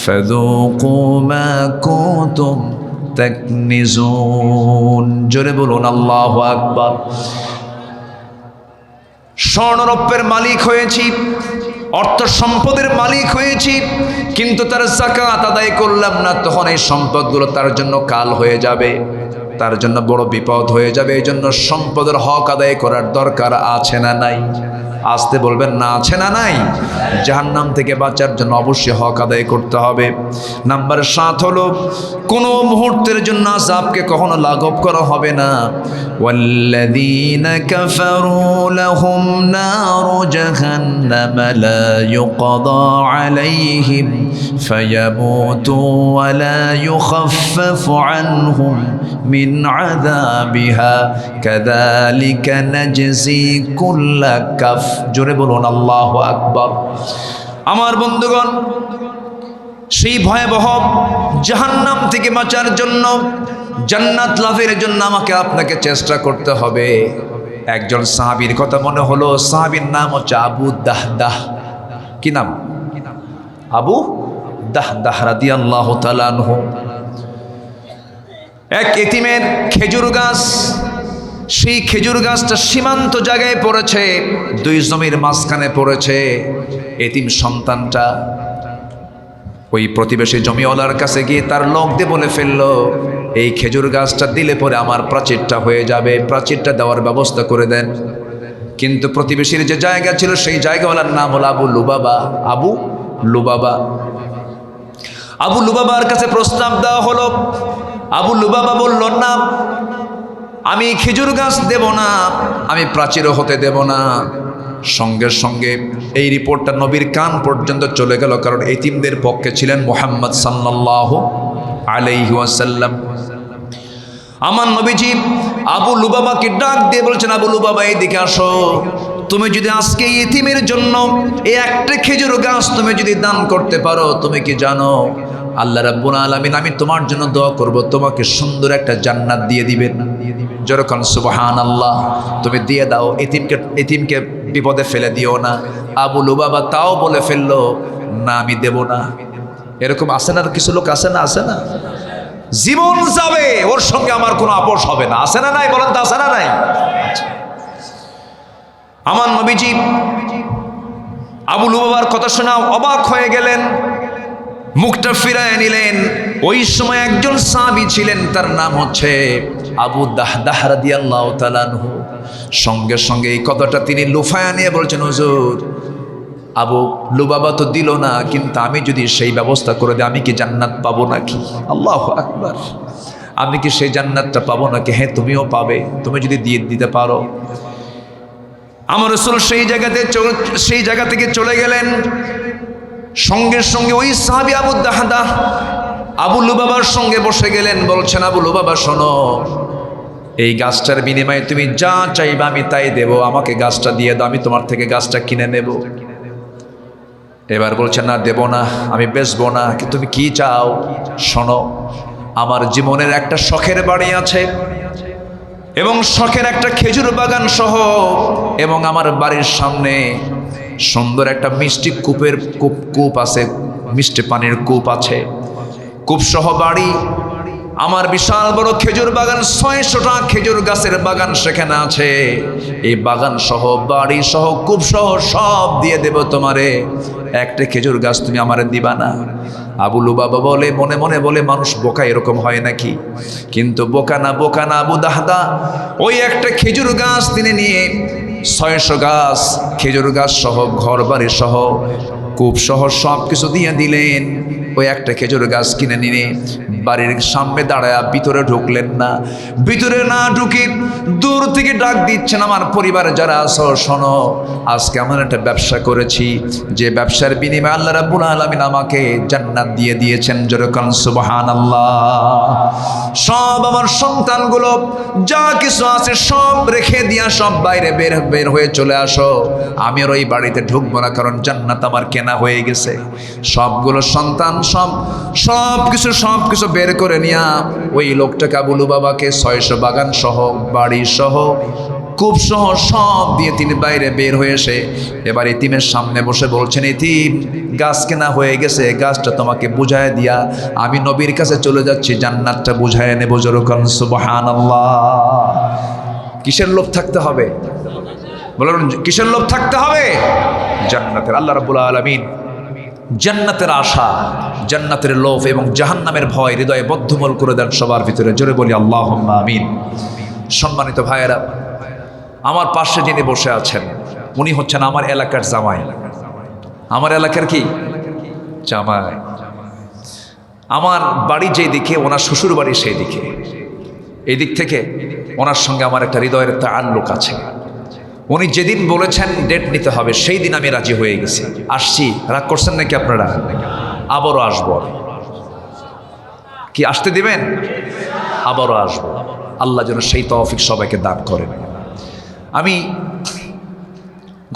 ফাযুকু মা কুনতুম তাকনিজুন। জোরে বলুন আল্লাহু আকবার। স্বর্ণরৌপ্যের মালিক হয়েছি, অর্থ সম্পদের মালিক হয়েছি, কিন্তু তার যাকাত আদায় করলাম না, তখন এই সম্পদগুলো তার জন্য কাল হয়ে যাবে, তার জন্য বড় বিপদ হয়ে যাবে। এই জন্য সম্পদের হক আদায় করার দরকার আছে না নাই? আসতে বলবেন না, আছে না নাই? জাহান্নাম থেকে বাঁচার জন্য অবশ্যই হক আদায় করতে হবে। নাম্বার 7 হলো কোনো মুহূর্তের জন্য আযাবকে কখনো লাঘব করা হবে না। ওয়াল্লাযীনা কাফারু লাহুম নারু জাহান্নাম লা ইউকদা আলাইহিম ফায়ামুতু ওয়া লা ইউখাফফাফু আনহুম মিন আযাবিহা কাযালিকা নাজজি কুল্লা কাফ। জোরে বলুন আল্লাহু আকবার। আমার বন্ধুগণ, সেই ভয়াবহ জাহান্নাম থেকে বাঁচার জন্য, জান্নাত লাভের জন্য আমাকে আপনাকে চেষ্টা করতে হবে। একজন সাহাবীর কথা মনে হলো, সাহাবীর নাম হচ্ছে আবু দাহদাহ। কি নাম? আবু দাহদাহ রাদিয়াল্লাহু তাআলা আনহু। এক এতিমের খেজুর গাছ, সেই খেজুর গাছটা সীমান্ত জায়গায় পড়েছে, দুই জমির মাঝখানে পড়েছে। এতিম সন্তানটা ওই প্রতিবেশী জমিওয়ালার কাছে গিয়ে তার লোক দিয়ে বলে ফেললো, এই খেজুর গাছটা দিলে পরে আমার প্রাচীরটা হয়ে যাবে, প্রাচীরটা দেওয়ার ব্যবস্থা করে দেন। কিন্তু প্রতিবেশীর যে জায়গা ছিল সেই জায়গাওয়ালার নাম হলো আবু লুবাবা। আবু লুবাবা। আবু লুবাবার কাছে প্রস্তাব দেওয়া হলো। আবু লুবাবা বলল, না, আমি খেজুর গাছ দেব না, আমি প্রাচীরও হতে দেব না। সঙ্গে সঙ্গে এই রিপোর্টটা নবীর কান পর্যন্ত চলে গেল, কারণ এতিমদের পক্ষে ছিলেন মুহাম্মদ সাল্লাল্লাহু আলাইহি ওয়াসাল্লাম। আমার নবীজি আবু লুবাবাকে ডাক দিয়ে বলছেন, আবু লুবাবা এইদিকে আসো, তুমি যদি আজকে এতিমের জন্য এই একটা খেজুর গাছ তুমি যদি দান করতে পারো, তুমি কি জানো আল্লাহ রাব্বুল আলামিন আমি তোমার জন্য দোয়া করব, তোমাকে সুন্দর একটা জান্নাত দিয়ে দিবেন। যেরকম সুবহানাল্লাহ। তুমি দিয়ে দাও, এতিমকে বিপদে ফেলে দিও না। আবু লুবাবা তাও বলে ফেললো, না আমি দেব না। এরকম আসে না, কিছু লোক আসে না, আসে না, জীবন যাবে ওর সঙ্গে আমার কোনো আপোষ হবে না, আসে না নাই? বলেন তো, আসে না নাই? আমার নবীজি আবু লুবাবার কথা শোনা অবাক হয়ে গেলেন, মুখটা ফিরায় নিলেন। ওই সময় একজন সাহাবী ছিলেন, তার নাম হচ্ছে আবু দাহদাহ রাদিয়াল্লাহু তাআলা আনহু। সঙ্গে সঙ্গে এই কথাটা তিনি লুফায়া নিয়ে বলছেন, হুজুর আবু লুবাবা তো দিল না, কিন্তু আমি যদি সেই ব্যবস্থা করে দিই আমি কি জান্নাত পাবো নাকি? আল্লাহু আকবার, আমি কি সেই জান্নাতটা পাবো নাকি? হ্যাঁ, তুমিও পাবে, তুমি যদি দিয়ে দিতে পারো। আমার রাসূল সেই জায়গা থেকে চলে গেলেন। সঙ্গে সঙ্গে ওই সাহাবী আবু দাহদাহ আবু লুবাবার সঙ্গে বসে গেলেন। বলছেন, আবু লুবাবা শোনো, এই গাছটার বিনিময়ে তুমি যা চাইবা আমি তাই দেব, আমাকে গাছটা দিয়ে দাও, আমি তোমার থেকে গাছটা কিনে নেব। এবার বলছেন, না দেব না, আমি বেচবো না, তুমি কি চাও? শোনো, আমার জীবনের একটা শখের বাড়ি আছে এবং শখের একটা খেজুর বাগান সহ, এবং আমার বাড়ির সামনে সুন্দর একটা মিষ্টি কূপ আছে, মিষ্টি পানির কূপ আছে, কূপ সহ বাড়ি। আমার বিশাল বড় খেজুর বাগান, 600টা খেজুর গাছের বাগান সেখানে আছে। এই বাগান সহ, বাড়ি সহ, কূপ সহ সব দিয়ে দেব তোমারে, একটা খেজুর গাছ তুমি আমারে দিবা না? আবু লুবাবা বলে, মনে মনে বলে, মানুষ বোকা এরকম হয় নাকি? কিন্তু বোকা না আবু দাহদাহ ওই একটা খেজুর গাছ তিনি নিয়ে 600 গাছ খেজুর গাছ সহ, ঘর বাড়ি সহ, কূপ সহ সব কিছু দিয়ে দিলেন। ওই একটা খেজুর গাছ কিনে নিয়ে বাড়ির সামনে দাঁড়ায় ভিতরে ঢুকলেন না। ভিতরে না ঢুকে দূর থেকে ডাক দিচ্ছেন, আমার পরিবার যারা আছো শোনো, আজকে এমন একটা ব্যবসা করেছি যে ব্যবসার বিনিময়ে আল্লাহ রাব্বুল আলামিন আমাকে জান্নাত দিয়ে দিয়েছেন। জোরে কোন সুবহানাল্লাহ। সব আমার সন্তানগুলো যা কিছু আছে সব রেখে দিয়া সব বাইরে বের হয়ে চলে আসো, আমি আর ওই বাড়িতে ঢুকবো না, কারণ জান্নাত আমার কেনা হয়ে গেছে। সবগুলো সন্তান সব কিছু বের করে নিয়া ওই লোকটাকে আবু লুবাবাকে 600 বাগান সহ, বাড়ি সহ, কূপ সহ সব দিয়ে তিনি বাইরে বের হয়ে এসে এবার এতিমের সামনে বসে বলছেন, এতিম গাছ কেনা হয়ে গেছে, গাছটা তোমাকে বুঝায় দিয়া আমি নবীর কাছে চলে যাচ্ছি, জান্নাতটা বুঝায় নেব। জোরে বলুন সুবহানাল্লাহ। কিসের লোভ থাকতে হবে? বলুন, কিসের লোভ থাকতে হবে? জান্নাতের। আল্লাহ রাব্বুল আলামিন জান্নাতের আশা, জান্নাতের লোভ এবং জাহান্নামের ভয় হৃদয়ে বদ্ধমূল করে দেন সবার ভিতরে। জোরে বলি আল্লাহুম্মা আমিন। সম্মানিত ভাইয়েরা, আমার পাশে যিনি বসে আছেন উনি হচ্ছেন আমার এলাকার জামাই। আমার এলাকার কি জামাই। আমার বাড়ি যেই দিকে, ওনার শ্বশুর বাড়ি সেই দিকে। এই দিক থেকে ওনার সঙ্গে আমার একটা হৃদয়ের তাআল্লুক আছে। উনি যেদিন বলেছেন ডেট নিতে হবে সেই দিন আমি রাজি হয়ে গেছি, আসছি। রাগ করছেন নাকি আপনারা? আবারও আসবো। কি আসতে দিবেন? আবারও আসবো। আল্লাহ যেন সেই তৌফিক সবাইকে দান করেন। আমি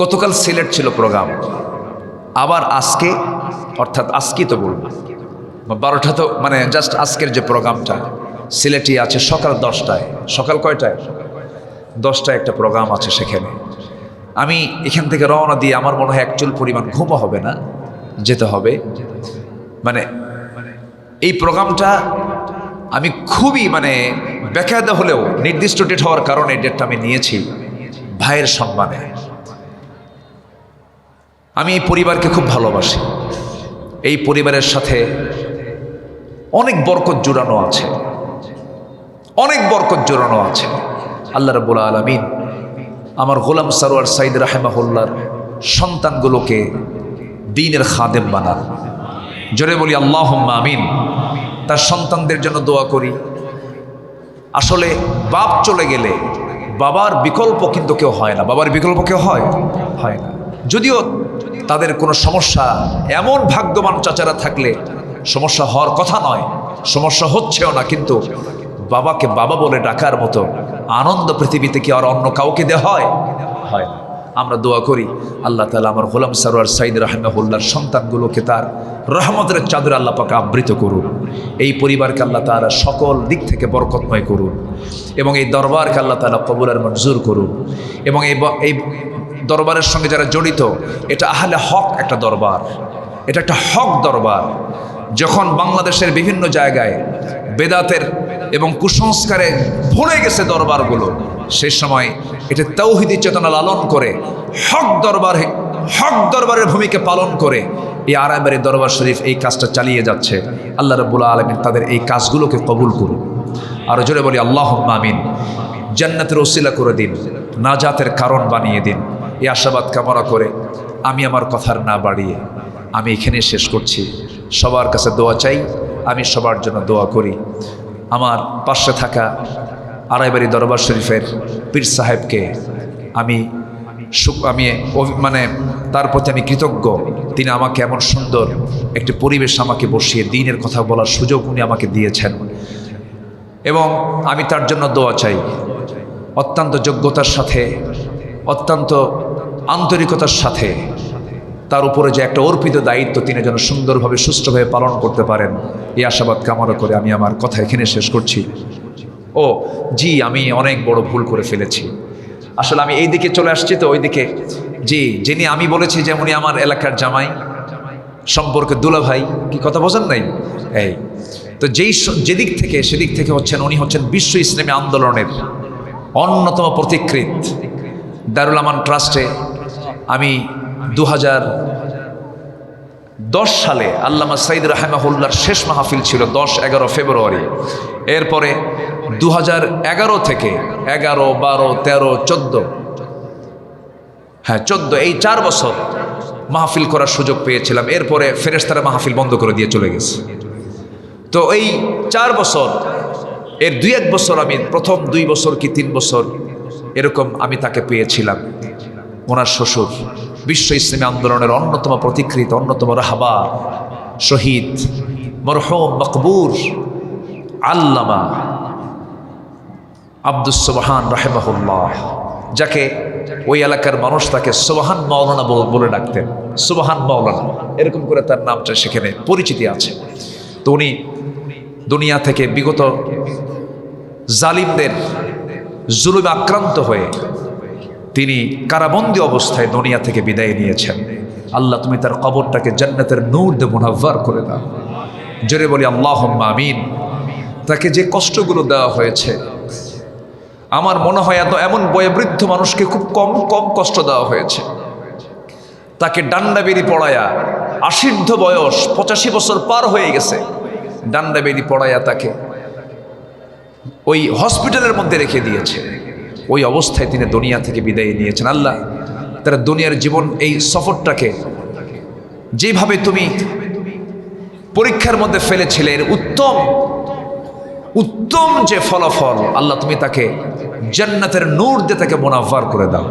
গতকাল সিলেট ছিল প্রোগ্রাম, আবার আজকে, অর্থাৎ আজকেই তো বলবো 12টা, তো মানে জাস্ট আজকের যে প্রোগ্রামটা সিলেটে আছে সকাল 10টায়। সকাল কয়টায়? 10টায় একটা প্রোগ্রাম আছে সেখানে। আমি এখান থেকে রওনা দিয়ে আমার মনে হয় একচুল পরিমাণ ঘুমও হবে না, যেতে হবে। মানে এই প্রোগ্রামটা আমি খুবই বেকায়দা হলেও নির্দিষ্ট ডেট হওয়ার কারণে ডেটটা আমি নিয়েছি ভাইয়ের সম্মানে। আমি এই পরিবারকে খুব ভালোবাসি। এই পরিবারের সাথে অনেক বরকত জোড়ানো আছে, অনেক বরকত জোড়ানো আছে। আল্লাহ রাব্বুল আলামিন আমার গোলাম সারোয়ার সাইদ রাহিমাহুল্লাহর সন্তানগুলোকে দ্বীনের খাদেম বানান। জোরে বলি আল্লাহুম্মা আমিন। তার সন্তানদের জন্য দোয়া করি। আসলে বাপ চলে গেলে বাবার বিকল্প কিন্তু কেউ হয় না। বাবার বিকল্প কেউ হয় না। যদিও তাদের কোনো সমস্যা, এমন ভাগ্যবান চাচারা থাকলে সমস্যা হওয়ার কথা নয়, সমস্যা হচ্ছেও না, কিন্তু বাবাকে বাবা বলে ডাকার মতো আনন্দ পৃথিবীতে কি আর অন্য কাউকে দেওয়া হয়? হয় না। আমরা দোয়া করি আল্লাহ তাআলা আমার গোলাম সারোয়ার সাইদ রাহিমাহুল্লাহর সন্তানগুলোকে তার রহমতের চাদরে আল্লাহ পাক আবৃত করুন। এই পরিবারকে আল্লাহ তাআলা সকল দিক থেকে বরকতময় করুন এবং এই দরবারকে আল্লাহ তাআলা কবুল আর মঞ্জুর করুন। এবং এই দরবারের সঙ্গে যারা জড়িত, এটা আহলে হক একটা দরবার, এটা একটা হক দরবার। যখন বাংলাদেশের বিভিন্ন জায়গায় বেদাতের এবং কুসংস্কারে ভরে গেছে দরবারগুলো, সেই সময় এটা তাওহীদি চেতনা লালন করে হক দরবারের ভূমিকা পালন করে এই আরামের দরবার শরীফ এই কাজটা চালিয়ে যাচ্ছে। আল্লাহ রাব্বুল আলামিন তাদের এই কাজগুলোকে কবুল করুন। আর জোরে বলি আল্লাহুম্মা আমিন। জান্নাতের ওসিলা করে দিন, নাজাতের কারণ বানিয়ে দিন, এই আশাবাদ কামনা করে আমি আমার কথার না বাড়িয়ে আমি এখানে শেষ করছি। সবার কাছে দোয়া চাই, আমি সবার জন্য দোয়া করি। আমার পাশে থাকা আড়াইবাড়ি দরবার শরীফের পীর সাহেবকে আমি তার প্রতি আমি কৃতজ্ঞ। তিনি আমাকে এমন সুন্দর একটি পরিবেশ আমাকে বসিয়ে দ্বীনের কথা বলার সুযোগ উনি আমাকে দিয়েছেন এবং আমি তার জন্য দোয়া চাই। অত্যন্ত যোগ্যতার সাথে, অত্যন্ত আন্তরিকতার সাথে তার উপরে যে একটা অর্পিত দায়িত্ব তিনি যেন সুন্দরভাবে সুষ্ঠুভাবে পালন করতে পারেন, এই আশাবাদ কামনা করে আমি আমার কথা এখানে শেষ করছি। জি, আমি অনেক বড় ভুল করে ফেলেছি। আসলে আমি এই দিকে চলে আসছি তো ওইদিকে, যিনি আমি বলেছি যে উনি আমার এলাকার জামাই সম্পর্কে দুলা ভাই, কি কথা বোঝেন নাই? এই তো যেদিক থেকে সেদিক থেকে উনি হচ্ছেন বিশ্ব ইসলামী আন্দোলনের অন্যতম প্রতিকৃত। দারুল আমান ট্রাস্টে আমি 2010 সালে আল্লামা সাইদ রাহিমাহুল্লাহর শেষ মাহফিল ছিল 10-11 ফেব্রুয়ারি। এরপরে 2011 থেকে 11, 12, 13, 14, 14 এই 4 বছর মাহফিল করার সুযোগ পেয়েছিলাম। এরপরে ফেরেশতারা মাহফিল বন্ধ করে দিয়ে চলে গেছে। তো এই 4 বছর, এর 2-1 বছর আমি প্রথম 2 বছর কি 3 বছর এরকম আমি তাকে পেয়েছিলাম। ওনার শ্বশুর বিশ্ব ইসলামী আন্দোলনের অন্যতম প্রতিকৃত, অন্যতম রাহবার, শহীদ মরহুম মকবুর আল্লামা আব্দুস সুবহান রাহিমাহুল্লাহ, যাকে ওই এলাকার মানুষ তাকে সুবহান মাওলানা বলে ডাকতেন। সুবহান মাওলানা এরকম করে তার নামটা সেখানে পরিচিতি আছে। তো উনি দুনিয়া থেকে বিগত জালিমদের জুলুমে আক্রান্ত হয়ে তিনি কারাবন্দী অবস্থায় দুনিয়া থেকে বিদায় নিয়েছেন। আল্লাহ তুমি তার কবরটাকে জান্নাতের নূর দিয়ে মুনাవ్বার করে দাও। জোরে বলি আল্লাহুম্মা আমিন। তাকে যে কষ্টগুলো দেওয়া হয়েছে, আমার মনে হয় এমন বয়োবৃদ্ধ মানুষকে খুব কম কষ্ট দেওয়া হয়েছে। তাকে ডান্ডা বেরি পড়ায়া, আশীর্ধ বয়স 85 বছর পার হয়ে গেছে, ডান্ডা বেরি পড়ায়া তাকে ওই হসপিটালের মধ্যে রেখে দিয়েছে। ওই অবস্থায় তিনি দুনিয়া থেকে বিদায় নিয়েছেন। আল্লাহ তারা দুনিয়ার জীবন এই সফরটাকে যেভাবে তুমি পরীক্ষার মধ্যে ফেলেছিলে, উত্তম যে ফলাফল, আল্লাহ তুমি তাকে জান্নাতের নূর দিয়ে তাকে মুনাవ్বার করে দাও।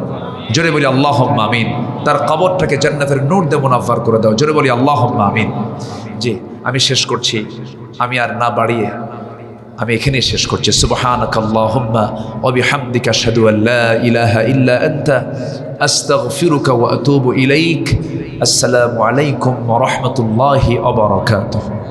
জোরে বলি আল্লাহুম্মা আমিন। তার কবরটাকে জান্নাতের নূর দিয়ে মুনাవ్বার করে দাও। জোরে বলি আল্লাহুম্মা আমিন। জি, আমি শেষ করছি, আমি আর না বাড়িয়ে আমি এখানেই শেষ করছি। সুবহানাকাল্লাহুম্মা ওয়া বিহামদিকা আশহাদু আল্লা ইলাহা ইল্লা আনতা আস্তাগফিরুকা ওয়া আতুবু ইলাইক। আসসালামু আলাইকুম ওয়া রাহমাতুল্লাহি ওয়া বারাকাতুহু।